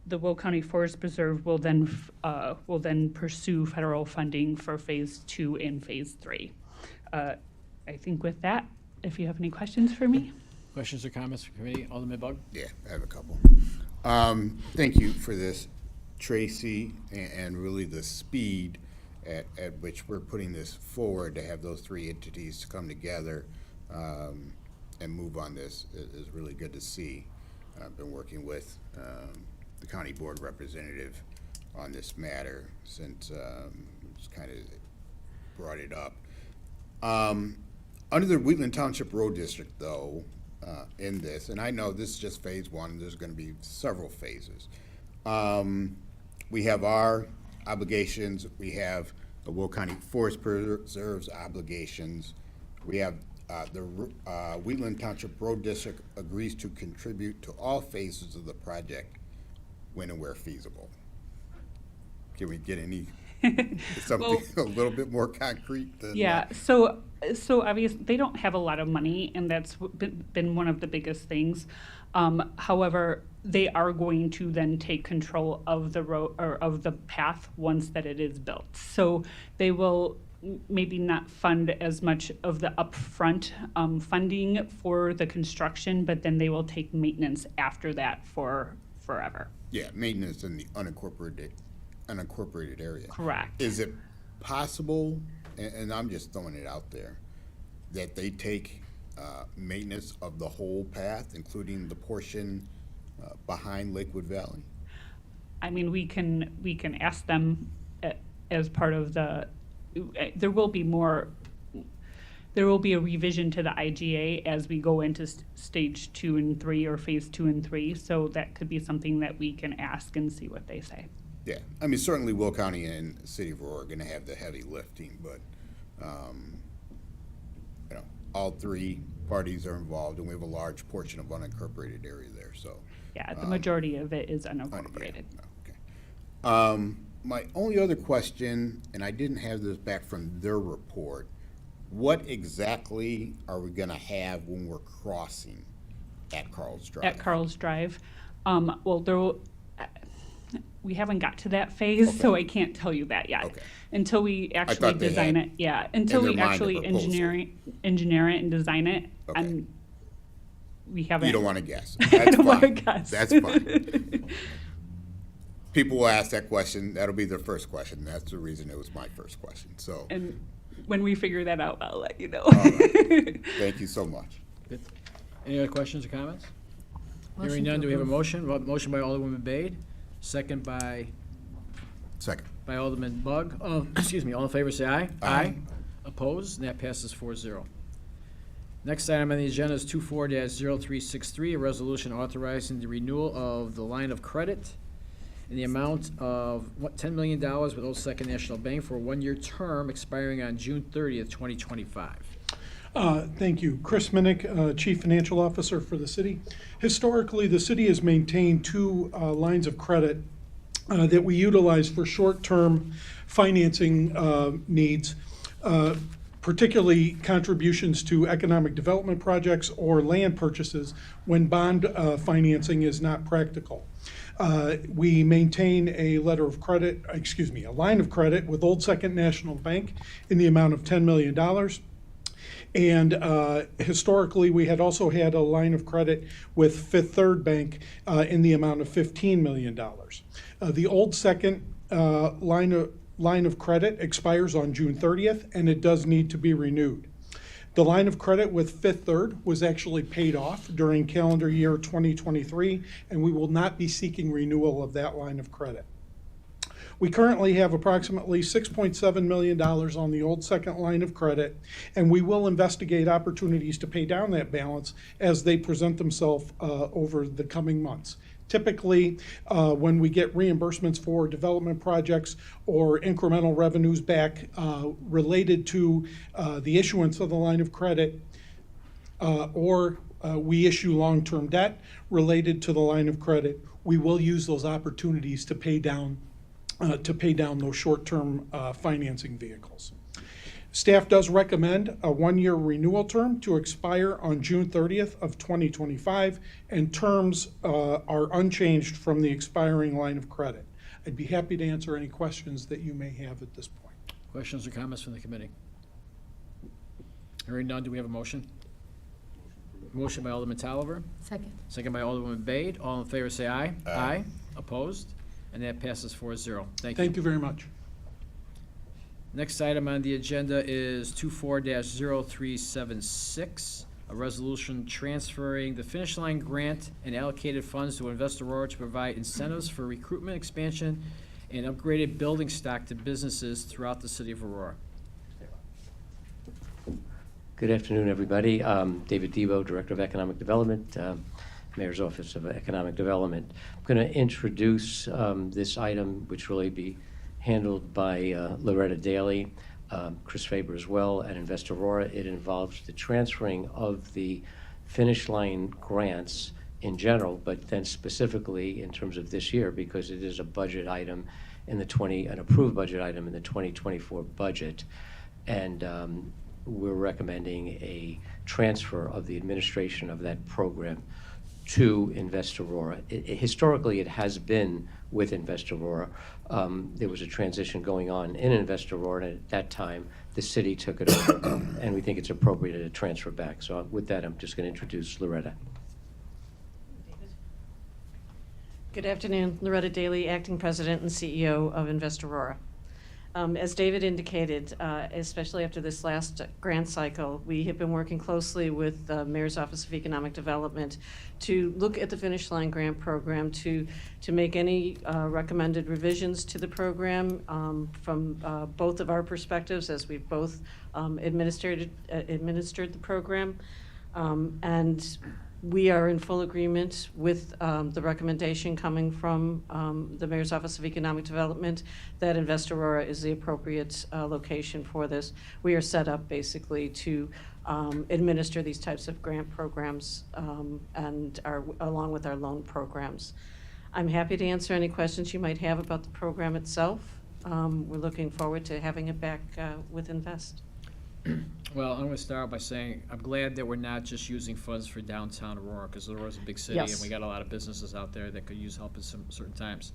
S11: The Will County Forest Preserve will then pursue federal funding for Phase 2 and Phase 3. I think with that, if you have any questions for me.
S1: Questions or comments from committee? Alderman Bug?
S5: Yeah, I have a couple. Thank you for this, Tracy, and really the speed at which we're putting this forward to have those 3 entities come together and move on this is really good to see. I've been working with the county board representative on this matter since just kind of brought it up. Under the Wheatland Township Road District, though, in this, and I know this is just Phase 1, there's going to be several phases. We have our obligations, we have the Will County Forest Preserve's obligations, we have the Wheatland Township Road District agrees to contribute to all phases of the project when and where feasible. Can we get any something a little bit more concrete than that?
S11: So obviously they don't have a lot of money, and that's been one of the biggest things. However, they are going to then take control of the road or of the path once that it is built. So they will maybe not fund as much of the upfront funding for the construction, but then they will take maintenance after that for forever.
S5: Yeah, maintenance in the unincorporated area.
S11: Correct.
S5: Is it possible, and I'm just throwing it out there, that they take maintenance of the whole path, including the portion behind Lakewood Valley?
S11: I mean, we can ask them as part of the, there will be a revision to the IGA as we go into stage 2 and 3 or phase 2 and 3. So that could be something that we can ask and see what they say.
S5: Yeah, I mean, certainly Will County and the City of Aurora are gonna have the heavy lifting, but, you know, all three parties are involved, and we have a large portion of unincorporated area there, so.
S11: Yeah, the majority of it is
S5: Yeah,
S11: unincorporated.
S5: okay. My only other question, and I didn't have this back from their report, what exactly are we gonna have when we're crossing at Carl's Drive?
S11: At Carl's Drive. Well, we haven't got to that phase, so I can't tell you that yet.
S5: Okay.
S11: Until we actually
S5: thought they
S11: design
S5: had
S11: it, yeah. Until
S5: in
S11: we
S5: their mind a
S11: actually
S5: proposal.
S11: engineer it and design it,
S5: Okay.
S11: we haven't.
S5: You don't wanna guess.
S11: I
S5: That's
S11: don't wanna
S5: fine.
S11: guess.
S5: That's fine. People will ask that question, that'll be their first question, that's the reason it was my first question, so,
S11: And when we figure that out, I'll let you know.
S5: right. thank you so much.
S1: Good. Any other questions or comments? Hearing
S2: Motion
S1: none,
S2: to
S1: do we have a
S2: approve.
S1: motion? Motion by Alderwoman Bade, second by
S5: Second.
S1: Alderman Bug. Excuse me, all in favor, say aye.
S5: Aye.
S1: Opposed, and that passes 4-0. Next item on the agenda is 24-0363, a resolution authorizing the renewal of the line of credit in the amount of $10 million with Old Second National Bank for a one-year term expiring on June 30th, 2025.
S7: Thank you. Chris Minnick, Chief Financial Officer for the city. Historically, the city has maintained two lines of credit that we utilize for short-term financing needs, particularly contributions to economic development projects or land purchases when bond financing is not practical. We maintain a line of credit with Old Second National Bank in the amount of $10 million. And historically, we had also had a line of credit with Fifth Third Bank in the amount of $15 million. The Old Second line of credit expires on June 30th, and it does need to be renewed. The line of credit with Fifth Third was actually paid off during calendar year 2023, and we will not be seeking renewal of that line of credit. We currently have approximately $6.7 million on the Old Second line of credit, and we will investigate opportunities to pay down that balance as they present themselves over the coming months. Typically, when we get reimbursements for development projects or incremental revenues back related to the issuance of the line of credit, or we issue long-term debt related to the line of credit, we will use those opportunities to pay down those short-term financing vehicles. Staff does recommend a one-year renewal term to expire on June 30th of 2025, and terms are unchanged from the expiring line of credit. I'd be happy to answer any questions that you may have at this point.
S1: Questions or comments from the committee? Hearing none, do we have a motion? Motion by Alderman Tolliver,
S2: Second.
S1: second by Alderwoman Bade. All in favor, say aye. Aye. Opposed? And that passes 4-0. Thank you.
S7: Thank you very much.
S1: Next item on the agenda is 24-0376, a resolution transferring the Finish Line grant and allocated funds to Invest Aurora to provide incentives for recruitment, expansion, and upgraded building stock to businesses throughout the city of Aurora.
S12: Good afternoon, everybody. David Debo, Director of Economic Development, Mayor's Office of Economic Development. I'm going to introduce this item, which will really be handled by Loretta Daly, Chris Faber as well, at Invest Aurora. It involves the transferring of the Finish Line grants in general, but then specifically in terms of this year, because it is a budget item in the an approved budget item in the 2024 budget. And we're recommending a transfer of the administration of that program to Invest Aurora. Historically, it has been with Invest Aurora. There was a transition going on in Invest Aurora, and at that time, the city took it over, and we think it's appropriate to transfer back. So with that, I'm just going to introduce Loretta.
S13: Good afternoon, Loretta Daly, Acting President and CEO of Invest Aurora. As David indicated, especially after this last grant cycle, we have been working closely with the Mayor's Office of Economic Development to look at the Finish Line Grant Program, to make any recommended revisions to the program from both of our perspectives, as we've both administered the program. And we are in full agreement with the recommendation coming from the Mayor's Office of Economic Development that Invest Aurora is the appropriate location for this. We are set up basically to administer these types of grant programs and along with our loan programs. I'm happy to answer any questions you might have about the program itself. We're looking forward to having it back with Invest.
S1: Well, I'm going to start by saying I'm glad that we're not just using funds for downtown Aurora, because Aurora's a big city,
S13: Yes.
S1: and we got a lot of businesses out there that could use help at some certain times.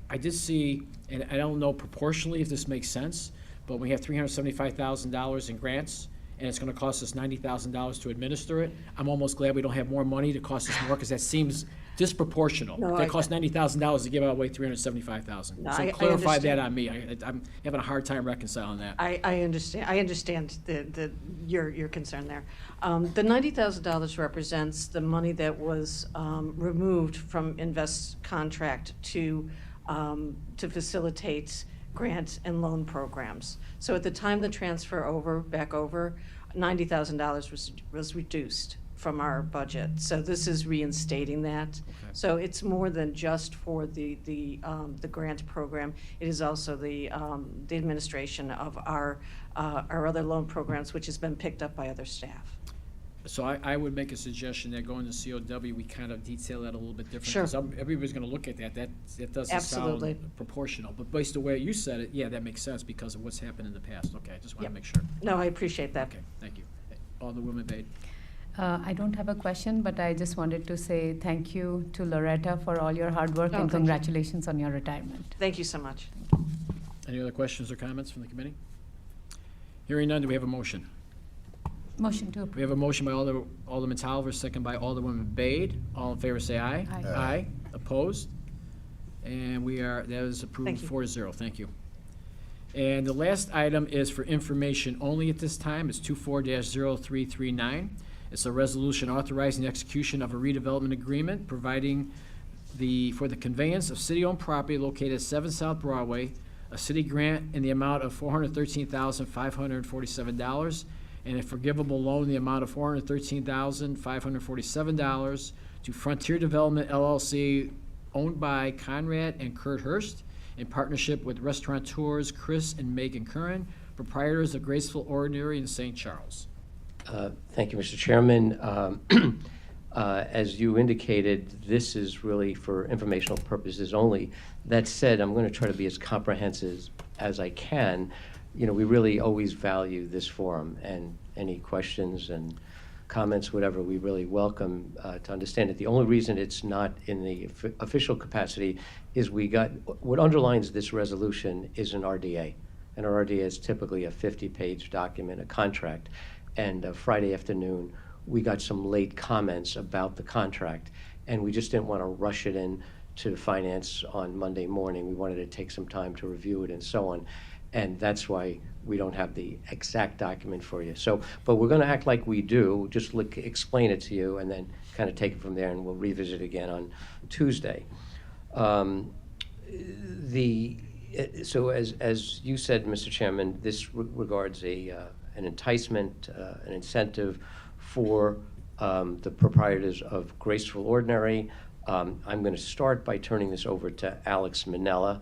S1: I did see, and I don't know proportionally if this makes sense, but we have $375,000 in grants, and it's going to cost us $90,000 to administer it. I'm almost glad we don't have more money to cost us more, because that seems disproportional.
S13: No,
S1: That costs $90,000 to give away $375,000.
S13: No,
S1: So
S13: I
S1: clarify that
S13: understand.
S1: on me. I'm having a hard time reconciling that.
S13: I understand. I understand your concern there. The $90,000 represents the money that was removed from Invest's contract to facilitate grant and loan programs. So at the time the transfer back over, $90,000 was reduced from our budget. So this is reinstating that. So it's more than just for the grant program. It is also the administration of our other loan programs, which has been picked up by other staff.
S1: So I would make a suggestion that going to COW, we kind of detail that a little bit different.
S13: Sure.
S1: 'Cause everybody's gonna look at that doesn't
S13: Absolutely.
S1: sound proportional. But based on the way you said it, yeah, that makes sense because of what's happened in the past. Okay, I just wanna
S13: Yep.
S1: make sure.
S13: No, I appreciate that.
S1: Okay, thank you. Alderwoman Bade.
S2: I don't have a question, but I just wanted to say thank you to Loretta for all your hard work
S13: Oh,
S2: and
S13: thank you.
S2: congratulations on your retirement.
S13: Thank you so much.
S1: Any other questions or comments from the committee? Hearing none, do we have a motion?
S2: Motion to
S1: We
S2: approve.
S1: have a motion by Alderman Tolliver, second by Alderwoman Bade. All in favor, say aye.
S2: Aye.
S1: Aye. Opposed? And that is approved
S13: Thank you.
S1: 4-0. Thank you. And the last item is for information only at this time. It's 24-0339. It's a resolution authorizing the execution of a redevelopment agreement providing for the conveyance of city-owned property located at 7 South Broadway, a city grant in the amount of $413,547, and a forgivable loan in the amount of $413,547 to Frontier Development LLC, owned by Conrad and Kurt Hurst, in partnership with restaurateurs Chris and Megan Curran, proprietors of Graceful Ordinary in St. Charles.
S12: Thank you, Mr. Chairman. As you indicated, this is really for informational purposes only. That said, I'm going to try to be as comprehensive as I can. You know, we really always value this forum, and any questions and comments, whatever, we really welcome to understand it. The only reason it's not in the official capacity is what underlines this resolution is an RDA. An RDA is typically a 50-page document, a contract. And Friday afternoon, we got some late comments about the contract, and we just didn't want to rush it in to finance on Monday morning. We wanted to take some time to review it and so on. And that's why we don't have the exact document for you. So, but we're going to act like we do, just explain it to you, and then kind of take it from there, and we'll revisit again on Tuesday. So as you said, Mr. Chairman, this regards an enticement, an incentive for the proprietors of Graceful Ordinary. I'm going to start by turning this over to Alex Minella.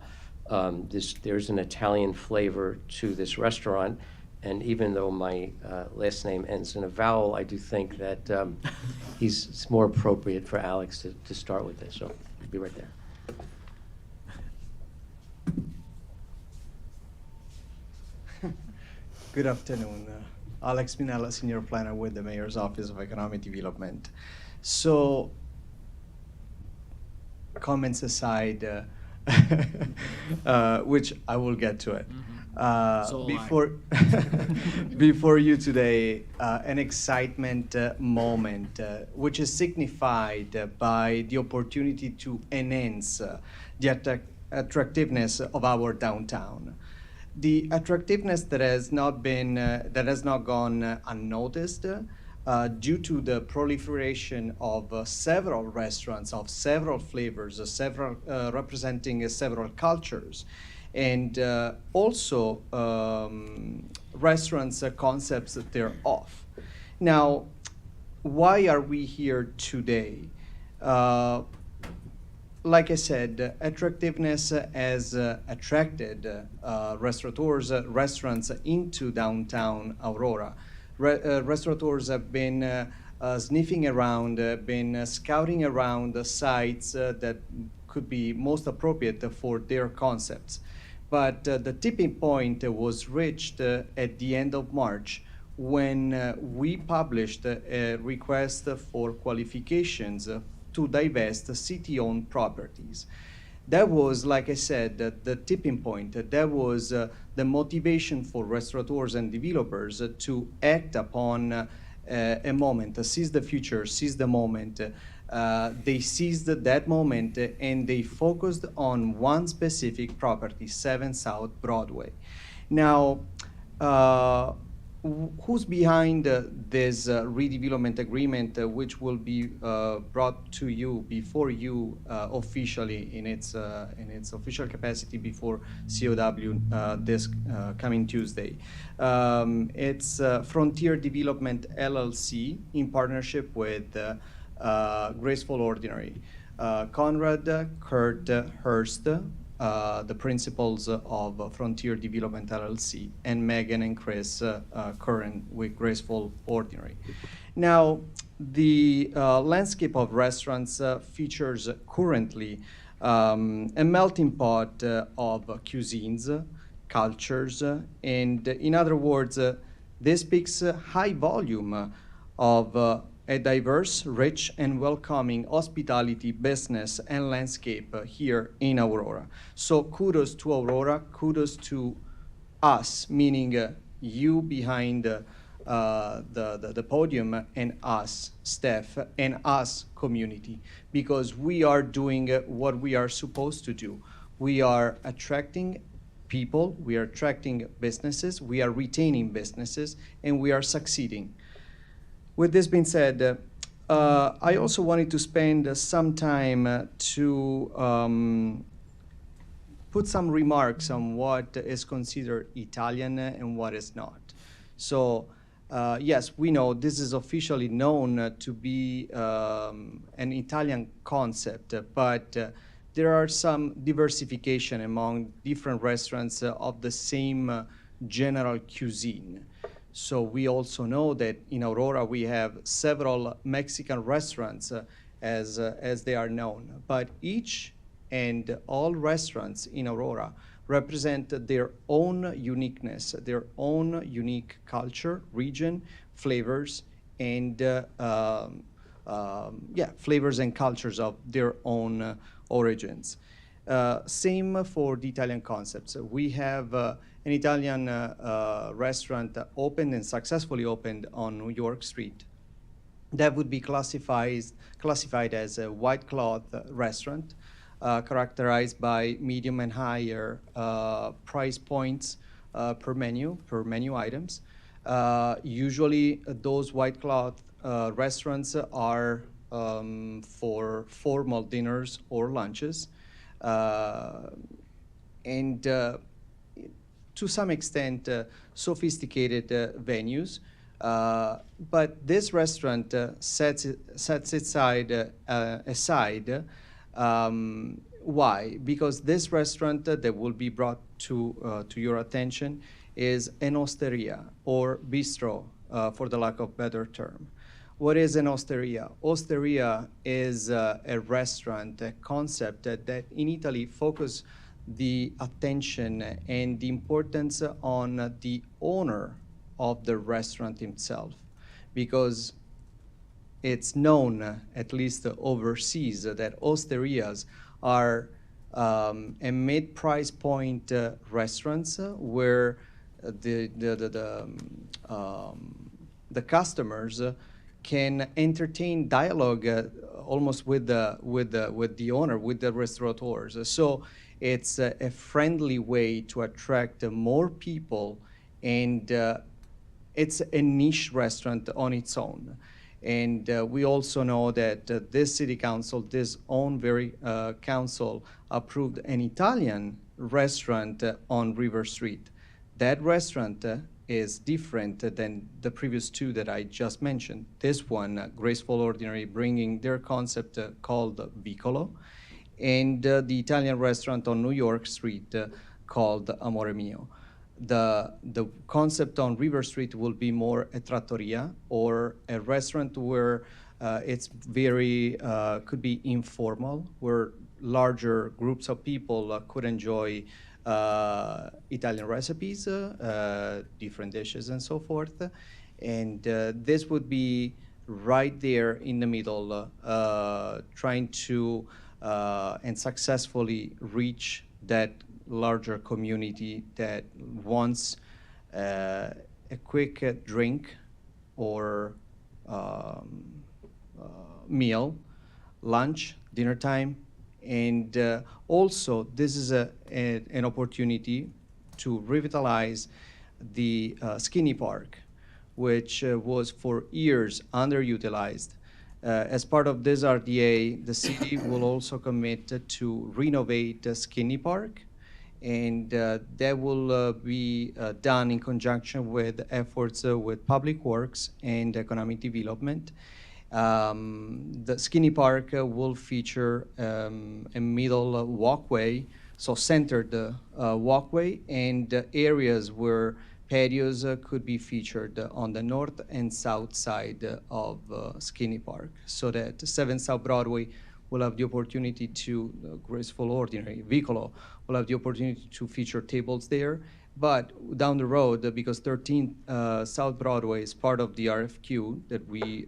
S12: There's an Italian flavor to this restaurant, and even though my last name ends in a vowel, I do think that it's more appropriate for Alex to start with this. So I'll be right there.
S14: Good afternoon. Alex Minella, Senior Planner with the Mayor's Office of Economic Development. So, comments aside, which I will get to it.
S1: So
S14: Before you today, an excitement moment, which is signified by the opportunity to enhance the attractiveness of our downtown. the attractiveness that has not been that has not gone unnoticed due to the proliferation of several restaurants of several flavors, several representing several cultures, and also restaurants concepts that they're off. Now, why are we here today? Like I said, attractiveness has attracted restaurateurs, restaurants into downtown Aurora. Restaurateurs have been sniffing around, been scouting around the sites that could be most appropriate for their concepts. But the tipping point was reached at the end of March when we published a request for qualifications to divest city-owned properties. That was, like I said, the tipping point. That was the motivation for restaurateurs and developers to act upon a moment, seize the future, seize the moment. They seized that moment and they focused on one specific property, 7 South Broadway. Now, who's behind this redevelopment agreement, which will be brought to you before you officially in its official capacity before COW this coming Tuesday? It's Frontier Development LLC in partnership with Graceful Ordinary. Conrad Kurt Hurst, the principals of Frontier Development LLC, and Megan and Chris Curran with Graceful Ordinary. Now, the landscape of restaurants features currently a melting pot of cuisines, cultures, and in other words, this speaks high volume of a diverse, rich, and welcoming hospitality business and landscape here in Aurora. So kudos to Aurora, kudos to us, meaning you behind the podium, and us, staff, and us, community, because we are doing what we are supposed to do. We are attracting people, we are attracting businesses, we are retaining businesses, and we are succeeding. With this being said, I also wanted to spend some time to put some remarks on what is considered Italian and what is not. So, yes, we know this is officially known to be an Italian concept, but there are some diversification among different restaurants of the same general cuisine. So we also know that in Aurora we have several Mexican restaurants as they are known, but each and all restaurants in Aurora represent their own uniqueness, their own unique culture, region, flavors, and flavors and cultures of their own origins. Same for the Italian concepts. We have an Italian restaurant opened and successfully opened on New York Street. That would be classified as a white cloth restaurant, characterized by medium and higher price points per menu items. Usually those white cloth restaurants are for formal dinners or lunches. And to some extent, sophisticated venues. But this restaurant sets its aside. Why? Because this restaurant that will be brought to your attention is an osteria, or bistro, for the lack of better term. What is an osteria? Osteria is a restaurant, a concept that in Italy focus the attention and the importance on the owner of the restaurant himself, because it's known, at least overseas, that osterias are a mid-price point restaurants where the customers can entertain dialogue almost with the owner, with the restaurateurs. So It's a friendly way to attract more people, and it's a niche restaurant on its own. And we also know that this city council, this own very council, approved an Italian restaurant on River Street. That restaurant is different than the previous two that I just mentioned. This one, Graceful Ordinary, bringing their concept called Vicolo, and the Italian restaurant on New York Street called Amore Mio. The concept on River Street will be more a trattoria, or a restaurant where it's very, could be informal, where larger groups of people could enjoy Italian recipes, different dishes, and so forth. And this would be right there in the middle, trying to and successfully reach that larger community that wants a quick drink or meal, lunch, dinner time. And also, this is an opportunity to revitalize the Skinny Park, which was for years underutilized. As part of this RDA, the city will also commit to renovate the Skinny Park, and that will be done in conjunction with efforts with Public Works and Economic Development. The Skinny Park will feature a middle walkway, so centered walkway, and areas where patios could be featured on the north and south side of Skinny Park, so that 7 South Broadway will have the opportunity to, Graceful Ordinary, Vicolo, will have the opportunity to feature tables there. But down the road, because 13 South Broadway is part of the RFQ that we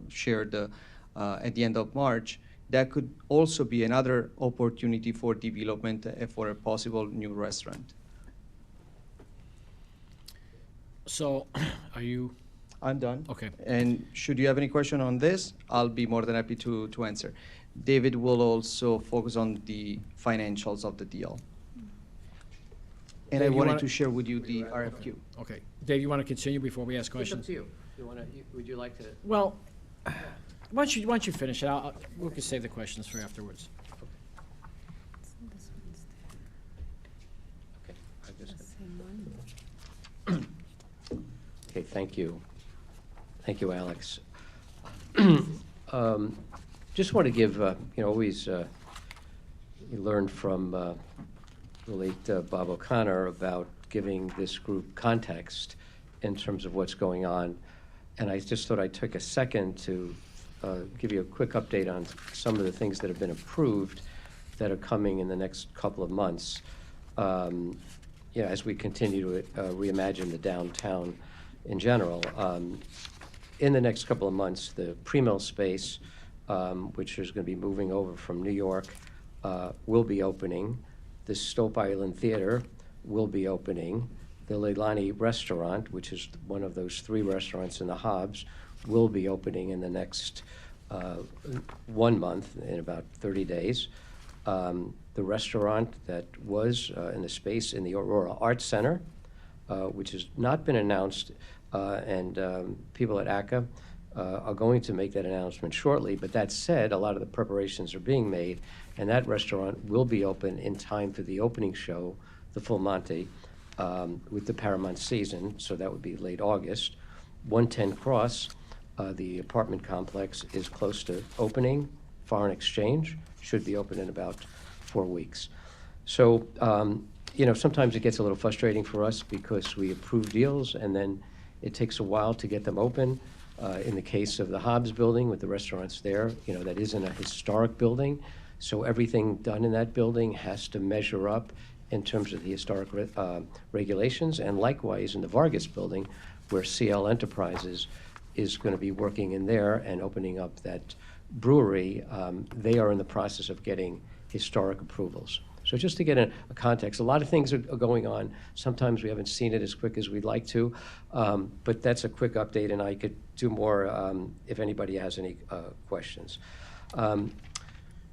S14: shared at the end of March, that could also be another opportunity for development for a possible new restaurant.
S1: So, are you,
S14: I'm done.
S1: okay.
S14: And should you have any question on this, I'll be more than happy to answer. David will also focus on the financials of the deal. And I
S1: Dave, you
S14: wanted
S1: wanna-
S14: to share with you the RFQ.
S1: Okay. Dave, you want to continue before we ask
S12: It's up
S1: questions?
S12: to you. Would you like to?
S1: Well, why don't you finish it? We can save the questions for afterwards.
S12: Okay, I'm just Okay, thank you. Thank you, Alex. Just want to give, always you learn from the late Bob O'Connor about giving this group context in terms of what's going on. And I just thought I'd take a second to give you a quick update on some of the things that have been approved that are coming in the next couple of months. As we continue to reimagine the downtown in general. In the next couple of months, the pre-mill space, which is going to be moving over from New York, will be opening. The Stope Island Theater will be opening. The Leilani Restaurant, which is one of those 3 restaurants in the Hobbs, will be opening in the next 1 month, in about 30 days. The restaurant that was in the space in the Aurora Arts Center, which has not been announced, and people at ACA are going to make that announcement shortly. But that said, a lot of the preparations are being made, and that restaurant will be open in time for the opening show, the Full Monty, with the Paramount season, so that would be late August. 110 Cross, the apartment complex, is close to opening. Foreign Exchange should be open in about 4 weeks. So, sometimes it gets a little frustrating for us because we approve deals and then it takes a while to get them open. In the case of the Hobbs building with the restaurants there, that isn't a historic building, so everything done in that building has to measure up in terms of the historic regulations. And likewise in the Vargas building, where CL Enterprises is going to be working in there and opening up that brewery, they are in the process of getting historic approvals. So just to get a context, a lot of things are going on. Sometimes we haven't seen it as quick as we'd like to, but that's a quick update, and I could do more if anybody has any questions.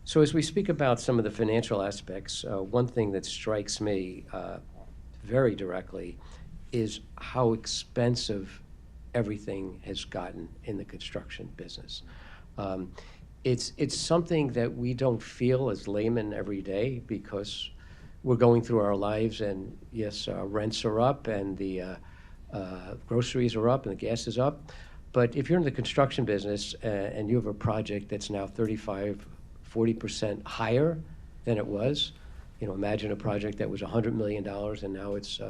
S12: So as we speak about some of the financial aspects, one thing that strikes me very directly is how expensive everything has gotten in the construction business. It's something that we don't feel as laymen every day because we're going through our lives, and yes, our rents are up and the groceries are up and the gas is up. But if you're in the construction business and you have a project that's now 35–40% higher than it was, imagine a project that was $100 million and now it's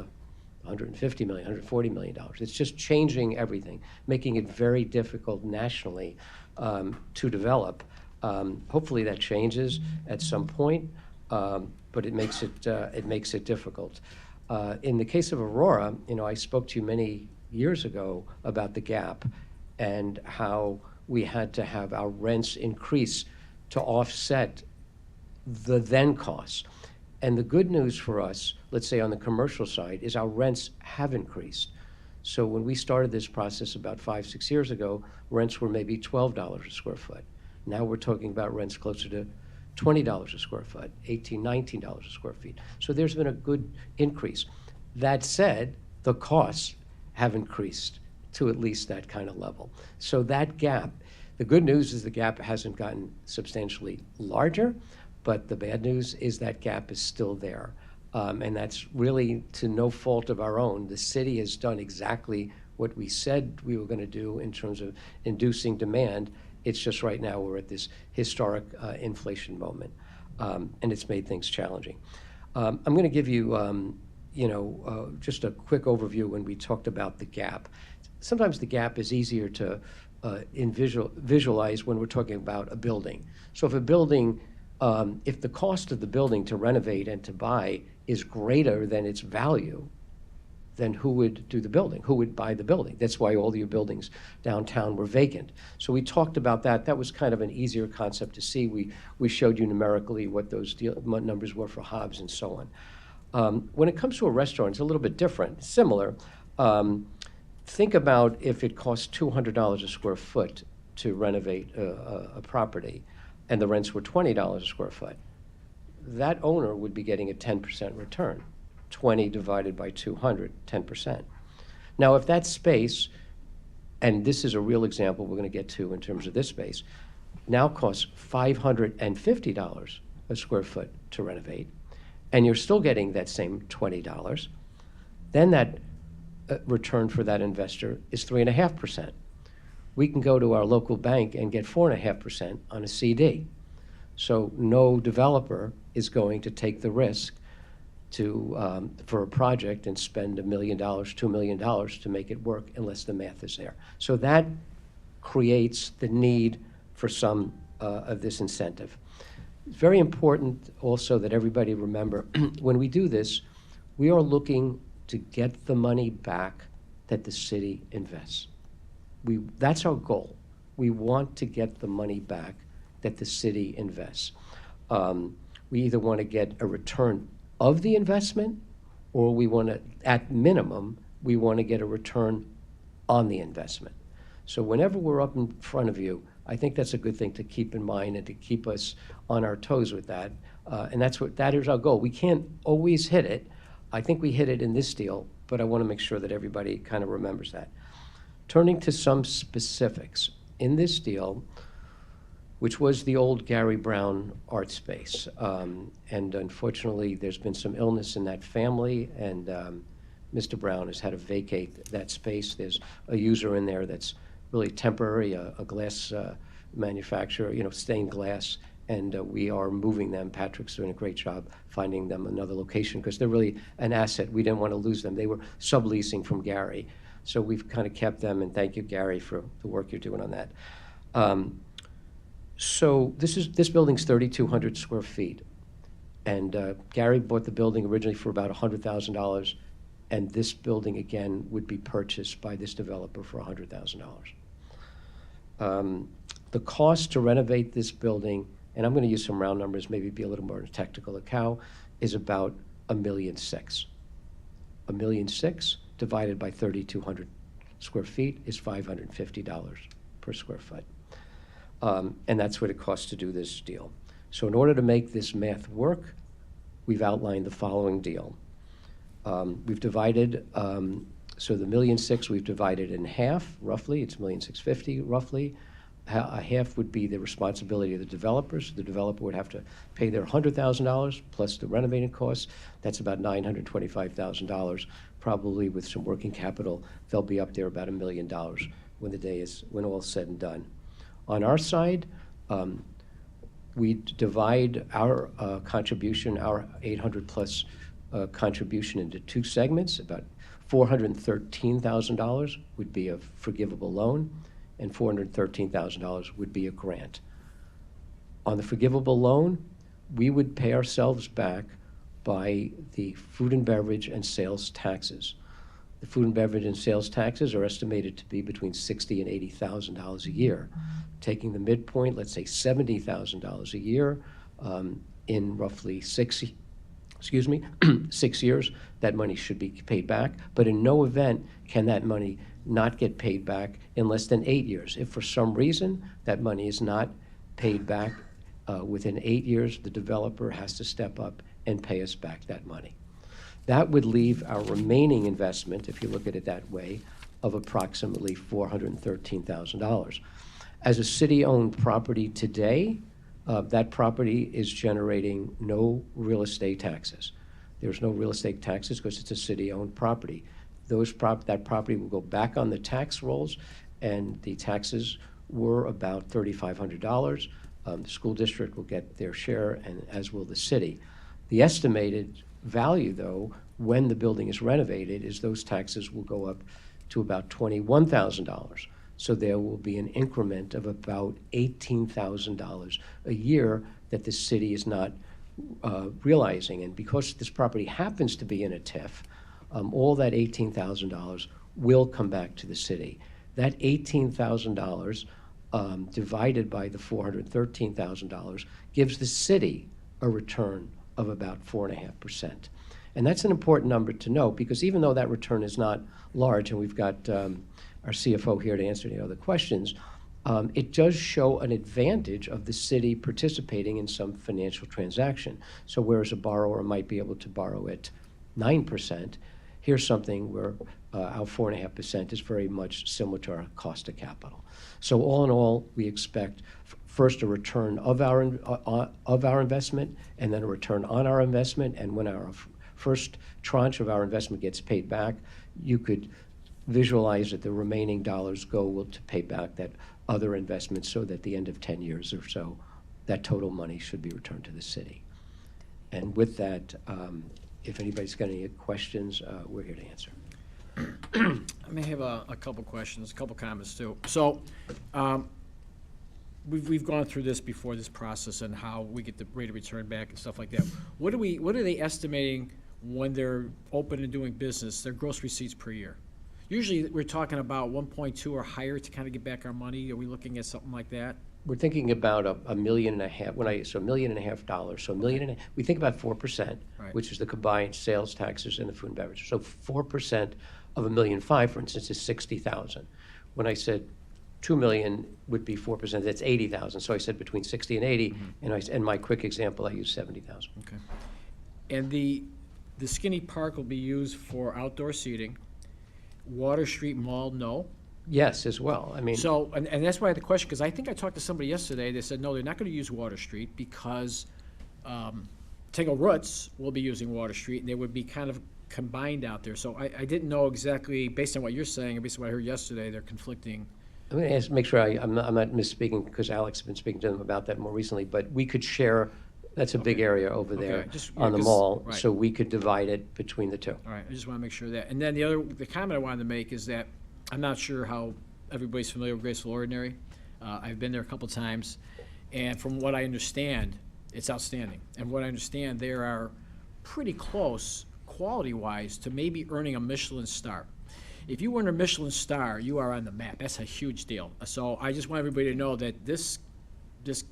S12: $150 million, $140 million. It's just changing everything, making it very difficult nationally to develop. Hopefully that changes at some point, but it makes it difficult. In the case of Aurora, I spoke to you many years ago about the gap and how we had to have our rents increase to offset the then costs. And the good news for us, let's say on the commercial side, is our rents have increased. So when we started this process about 5–6 years ago, rents were maybe $12 a square foot. Now we're talking about rents closer to $20 a square foot, $18–19 a square feet. So there's been a good increase. That said, the costs have increased to at least that kind of level. So that gap, the good news is the gap hasn't gotten substantially larger, but the bad news is that gap is still there. And that's really to no fault of our own. The city has done exactly what we said we were going to do in terms of inducing demand. It's just right now we're at this historic inflation moment, and it's made things challenging. I'm going to give you, just a quick overview when we talked about the gap. Sometimes the gap is easier to visualize when we're talking about a building. So if a building, if the cost of the building to renovate and to buy is greater than its value, then who would do the building? Who would buy the building? That's why all your buildings downtown were vacant. So we talked about that. That was kind of an easier concept to see. We showed you numerically what those numbers were for Hobbs and so on. When it comes to a restaurant, it's a little bit different, similar. Think about if it costs $200 a square foot to renovate a property and the rents were $20 a square foot. That owner would be getting a 10% return. 20 divided by 200, 10%. Now, if that space, and this is a real example we're going to get to in terms of this space, now costs $550 a square foot to renovate, and you're still getting that same $20, then that return for that investor is 3.5%. We can go to our local bank and get 4.5% on a CD. So no developer is going to take the risk for a project and spend $1 million, $2 million to make it work unless the math is there. So that creates the need for some of this incentive. It's very important also that everybody remember, when we do this, we are looking to get the money back that the city invests. That's our goal. We want to get the money back that the city invests. We either want to get a return of the investment, or we want to, at minimum, we want to get a return on the investment. So whenever we're up in front of you, I think that's a good thing to keep in mind and to keep us on our toes with that. And that is our goal. We can't always hit it. I think we hit it in this deal, but I want to make sure that everybody kind of remembers that. Turning to some specifics. In this deal, which was the old Gary Brown art space. And unfortunately, there's been some illness in that family, and Mr. Brown has had to vacate that space. There's a user in there that's really temporary, a glass manufacturer, stained glass, and we are moving them. Patrick's doing a great job finding them another location because they're really an asset. We didn't want to lose them. They were subleasing from Gary. So we've kind of kept them, and thank you, Gary, for the work you're doing on that. So this building's 3,200 square feet, and Gary bought the building originally for about $100,000, and this building again would be purchased by this developer for $100,000. The cost to renovate this building, and I'm going to use some round numbers, maybe be a little more technical, is about $1.6 million. $1.6 million divided by 3,200 square feet is $550 per square foot. And that's what it costs to do this deal. So in order to make this math work, we've outlined the following deal. We've divided, so the 1.6 million we've divided in half, roughly. It's 1.65 million, roughly. A half would be the responsibility of the developers. The developer would have to pay their $100,000 plus the renovating costs. That's about $925,000. Probably with some working capital, they'll be up there about $1 million when all is said and done. On our side, we divide our contribution, our 800 plus contribution into two segments. About $413,000 would be a forgivable loan, and $413,000 would be a grant. On the forgivable loan, we would pay ourselves back by the food and beverage and sales taxes. The food and beverage and sales taxes are estimated to be between $60,000 and $80,000 a year. Taking the midpoint, let's say $70,000 a year, in roughly 6 years, that money should be paid back. But in no event can that money not get paid back in less than 8 years. If for some reason that money is not paid back within 8 years, the developer has to step up and pay us back that money. That would leave our remaining investment, if you look at it that way, of approximately $413,000. As a city-owned property today, that property is generating no real estate taxes. There's no real estate taxes because it's a city-owned property. That property will go back on the tax rolls, and the taxes were about $3,500. The school district will get their share, and as will the city. The estimated value, though, when the building is renovated, is those taxes will go up to about $21,000. So there will be an increment of about $18,000 a year that the city is not realizing. And because this property happens to be in a TIF, all that $18,000 will come back to the city. That $18,000 divided by the $413,000 gives the city a return of about 4.5%. And that's an important number to note, because even though that return is not large, and we've got our CFO here to answer any other questions, it does show an advantage of the city participating in some financial transaction. So whereas a borrower might be able to borrow at 9%, here's something where our 4.5% is very much similar to our cost of capital. So all in all, we expect first a return of our investment, and then a return on our investment. And when our first tranche of our investment gets paid back, you could visualize that the remaining dollars go to pay back that other investment, so that at the end of 10 years or so, that total money should be returned to the city. And with that, if anybody's got any questions, we're here to answer.
S1: I may have a couple questions, a couple comments too. So, we've gone through this before, this process, and how we get the rate of return back and stuff like that. What are they estimating when they're open and doing business, their gross receipts per year? Usually, we're talking about 1.2 or higher to kind of get back our money. Are we looking at something like that?
S12: We're thinking about $1.5 million. So $1.5 million. So $1.5 million. We think about 4%,
S1: Right.
S12: which is the combined sales taxes and the food and beverage. So 4% of $1.5 million, for instance, is $60,000. When I said 2 million would be 4%, that's 80,000. So I said between 60 and 80, and my quick example, I used 70,000.
S1: Okay. And the skinny park will be used for outdoor seating. Water Street Mall, no?
S12: Yes, as well. I mean,
S1: So, and that's why I had the question, because I think I talked to somebody yesterday, they said, no, they're not gonna use Water Street because Tango Roots will be using Water Street, and they would be kind of combined out there. So I didn't know exactly, based on what you're saying, and based on what I heard yesterday, they're conflicting.
S12: I'm going to make sure I'm not misspeaking, because Alex has been speaking to them about that more recently, but we could share, that's a big area over there
S1: Okay, just-
S12: on the
S1: 'cause-
S12: mall,
S1: right.
S12: so we could divide it between the two.
S1: All right, I just want to make sure of that. And then the comment I wanted to make is that I'm not sure how everybody's familiar with Graceful Ordinary. I've been there a couple times, and from what I understand, it's outstanding. And what I understand, they are pretty close, quality-wise, to maybe earning a Michelin star. If you earn a Michelin star, you are on the map. That's a huge deal. So I just want everybody to know that this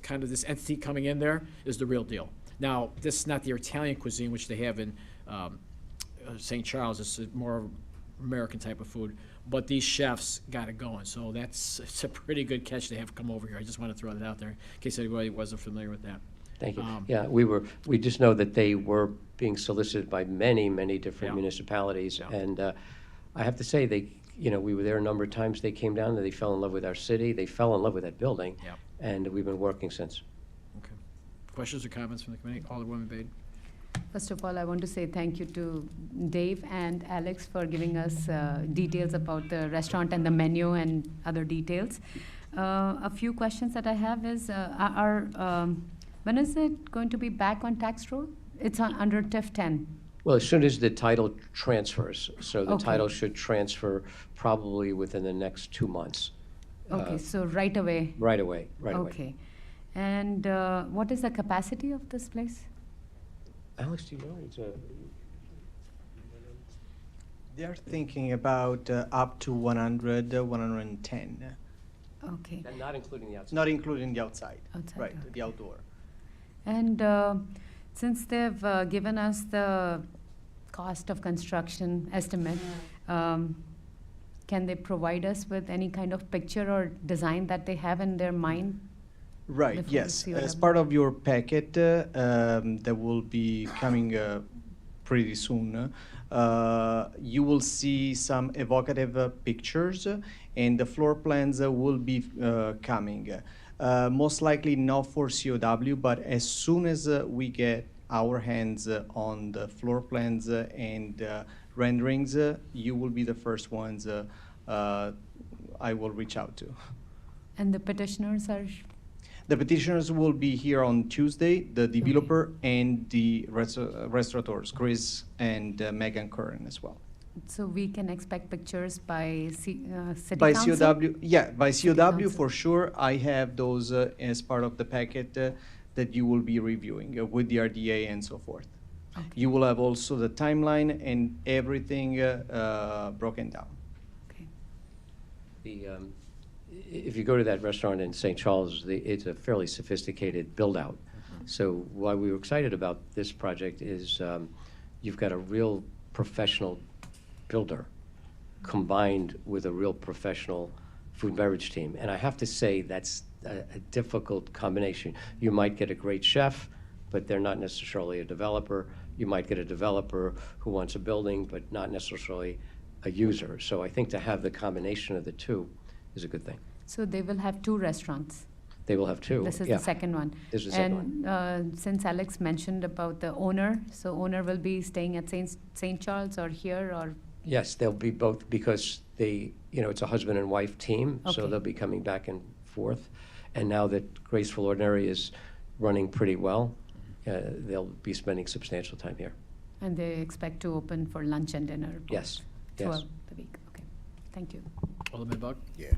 S1: entity coming in there is the real deal. Now, this is not the Italian cuisine, which they have in St. Charles. It's a more American type of food. But these chefs got it going. So it's a pretty good catch to have come over here. I just want to throw that out there in case anybody wasn't familiar with that.
S12: Thank you.
S1: Um,
S12: Yeah, we just know that they were being solicited by many, many different
S1: Yeah.
S12: municipalities.
S1: Yeah.
S12: And I have to say, we were there a number of times. They came down, and they fell in love with our city. They fell in love with that building.
S1: Yeah.
S12: And we've been working since.
S1: Okay. Questions or comments from the committee? Alderwoman Bade.
S2: First of all, I want to say thank you to Dave and Alex for giving us details about the restaurant and the menu and other details. A few questions that I have is, when is it going to be back on tax roll? It's under TIF 10.
S12: Well, as soon as the title transfers, so the
S2: Okay.
S12: title should transfer probably within the next 2 months.
S2: Okay, so right away.
S12: Right away, right away.
S2: Okay. And what is the capacity of this place?
S12: Alex, do you know?
S14: They are thinking about up to 100, 110,
S2: Okay.
S12: And not including the outside.
S14: not including the outside.
S2: Outside,
S14: Right,
S2: okay.
S14: the outdoor.
S2: And since they've given us the cost of construction estimate, can they provide us with any kind of picture or design that they have in their mind?
S14: Right,
S2: Before
S14: yes.
S2: the
S14: As
S2: COW.
S14: part of your packet that will be coming pretty soon, you will see some evocative pictures, and the floor plans will be coming. Most likely not for COW, but as soon as we get our hands on the floor plans and renderings, you will be the first ones I will reach out to.
S2: And the petitioners are,
S14: The petitioners will be here on Tuesday, the developer and the restaurateurs, Chris and Megan Curran as well.
S2: so we can expect pictures by city
S14: By
S2: council?
S14: COW, yeah, by
S2: City
S14: COW
S2: council.
S14: for sure. I have those as part of the packet that you will be reviewing with the RDA and so forth.
S2: Okay.
S14: You will have also the timeline and everything broken down.
S2: Okay.
S12: If you go to that restaurant in St. Charles, it's a fairly sophisticated build-out. So why we were excited about this project is you've got a real professional builder combined with a real professional food and beverage team. And I have to say, that's a difficult combination. You might get a great chef, but they're not necessarily a developer. You might get a developer who wants a building, but not necessarily a user. So I think to have the combination of the two is a good thing.
S2: So they will have two restaurants?
S12: They will have two.
S2: This is
S12: yeah.
S2: the second one.
S12: This is the second one.
S2: And since Alex mentioned about the owner, so owner will be staying at St. Charles or here, or?
S12: Yes, they'll be both, because it's a husband and wife team, so
S2: Okay.
S12: they'll be coming back and forth. And now that Graceful Ordinary is running pretty well, they'll be spending substantial time here.
S2: And they expect to open for lunch and dinner? both
S12: Yes,
S2: Throughout
S12: yes.
S2: the week, okay. Thank you.
S1: Alderman Bug?
S5: Yeah.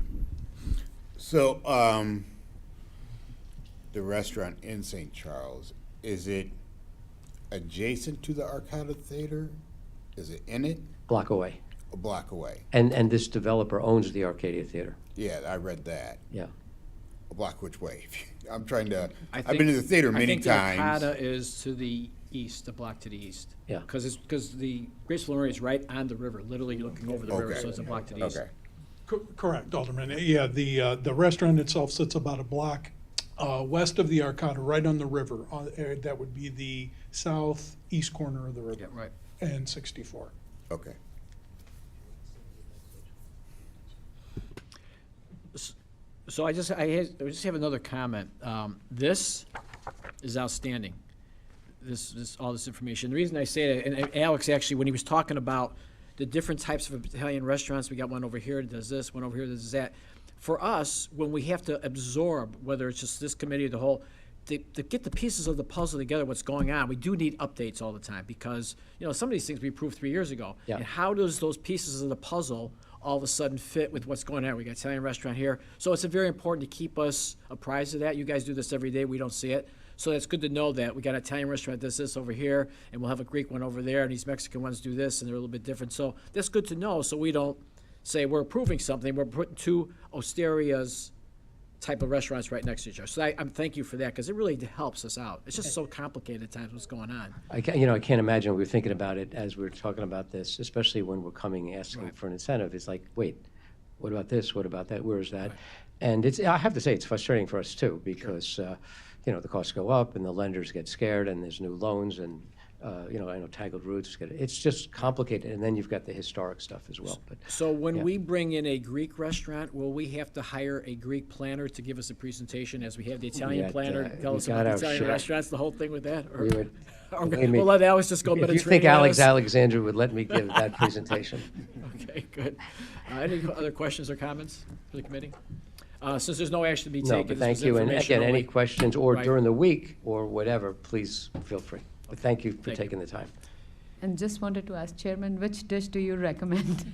S5: So, the restaurant in St. Charles, is it adjacent to the Arcada Theater? Is it in it?
S12: Block away.
S5: A block away?
S12: And this developer owns the Arcadia Theater.
S5: Yeah, I read that.
S12: Yeah.
S5: A block which way? I'm trying to,
S1: I
S5: I've
S1: think-
S5: been to the theater
S1: I
S5: many
S1: think the
S5: times.
S1: Arcada is to the east, the block to the east.
S12: Yeah.
S1: Because the Graceful Ordinary is right on the river, literally looking over the river,
S5: Okay.
S1: so it's a block to the east.
S5: Okay.
S7: Correct, Alderman. Yeah, the restaurant itself sits about a block west of the Arcada, right on the river. That would be the southeast corner of the river.
S1: Yeah, right.
S7: And 64.
S5: Okay.
S1: So I just have another comment. This is outstanding. All this information. The reason I say that, and Alex actually, when he was talking about the different types of Italian restaurants, we got one over here that does this, one over here that does that. For us, when we have to absorb, whether it's just this committee or the whole, to get the pieces of the puzzle together, what's going on, we do need updates all the time, because, some of these things we approved 3 years ago.
S12: Yeah.
S1: And how does those pieces of the puzzle all of a sudden fit with what's going on? We got Italian restaurant here. So it's very important to keep us apprised of that. You guys do this every day. We don't see it. So it's good to know that we got an Italian restaurant that does this over here, and we'll have a Greek one over there, and these Mexican ones do this, and they're a little bit different. So that's good to know, so we don't say we're approving something. We're putting two Osteria's type of restaurants right next to each other. So I'm thank you for that, because it really helps us out. It's just so complicated at times what's going on.
S12: I can't imagine we were thinking about it as we were talking about this, especially when we're coming asking
S1: Right.
S12: for an incentive. It's like, wait, what about this? What about that? Where is that? And I have to say, it's frustrating for us too, because the costs go up and the lenders get scared and there's new loans and, I know Tangled Roots, it's just complicated. And then you've got the historic stuff as well. But
S1: So when
S12: yeah.
S1: we bring in a Greek restaurant, will we have to hire a Greek planner to give us a presentation as we have the Italian
S12: Yeah,
S1: planner tell
S12: we
S1: us
S12: got
S1: about the
S12: our
S1: Italian
S12: chef.
S1: restaurants, the whole thing with that? Or,
S12: We would-
S1: or
S12: believe me,
S1: we'll let Alex just go
S12: If you
S1: Mediterranean
S12: think Alex
S1: on us?
S12: Alexandra would let me give that presentation.
S1: Okay, good. Any other questions or comments for the committee? Since there's no action to be
S12: No,
S1: taken,
S12: but
S1: this
S12: thank
S1: was
S12: you. And
S1: information
S12: again, any
S1: only.
S12: questions or
S1: Right.
S12: during the week or whatever, please feel free. But thank you for
S1: Thank you.
S12: taking the time.
S2: And just wanted to ask Chairman, which dish do you recommend?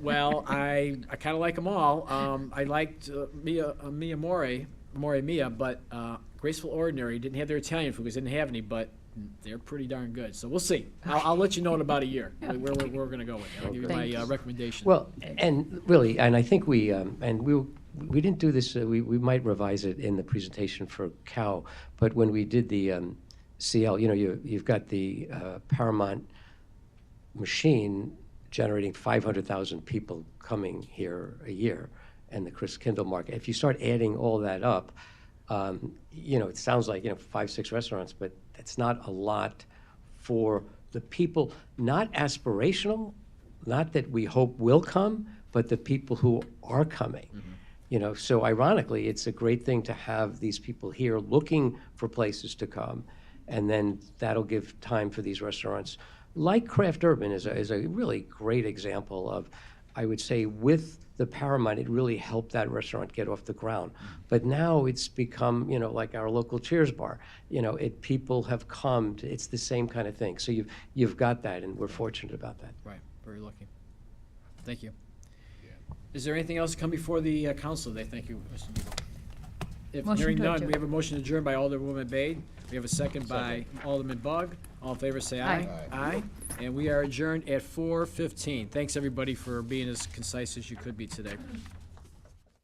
S1: Well, I kind of like them all. I liked Mia More Mia, but Graceful Ordinary didn't have their Italian food because they didn't have any, but they're pretty darn good. So we'll see. I'll let you know in about a year where we're going to go with it. I'll give you
S2: Thank
S1: my
S2: you.
S1: recommendation.
S12: Well, and really, and I think we didn't do this, we might revise it in the presentation for Cow, but when we did the CL, you've got the Paramount machine generating 500,000 people coming here a year, and the Chris Kindle market. If you start adding all that up, it sounds like 5, 6 restaurants, but that's not a lot for the people. Not aspirational, not that we hope will come, but the people who are coming. So ironically, it's a great thing to have these people here looking for places to come, and then that'll give time for these restaurants. Like Craft Urban is a really great example of, I would say, with the Paramount, it really helped that restaurant get off the ground. But now it's become, like our local Cheers bar. People have come. It's the same kind of thing. So you've got that, and we're fortunate about that.
S1: Right, very lucky. Thank you. Is there anything else to come before the council today? Thank you, Mr. Nebo. If
S2: Motion
S1: hearing
S2: to
S1: none,
S2: adjourn.
S1: we have a motion to adjourn by Alderwoman Bade. We have a second by Alderman Bug. All in favor, say aye. Aye. And we are adjourned at 4:15. Thanks, everybody, for being as concise as you could be today.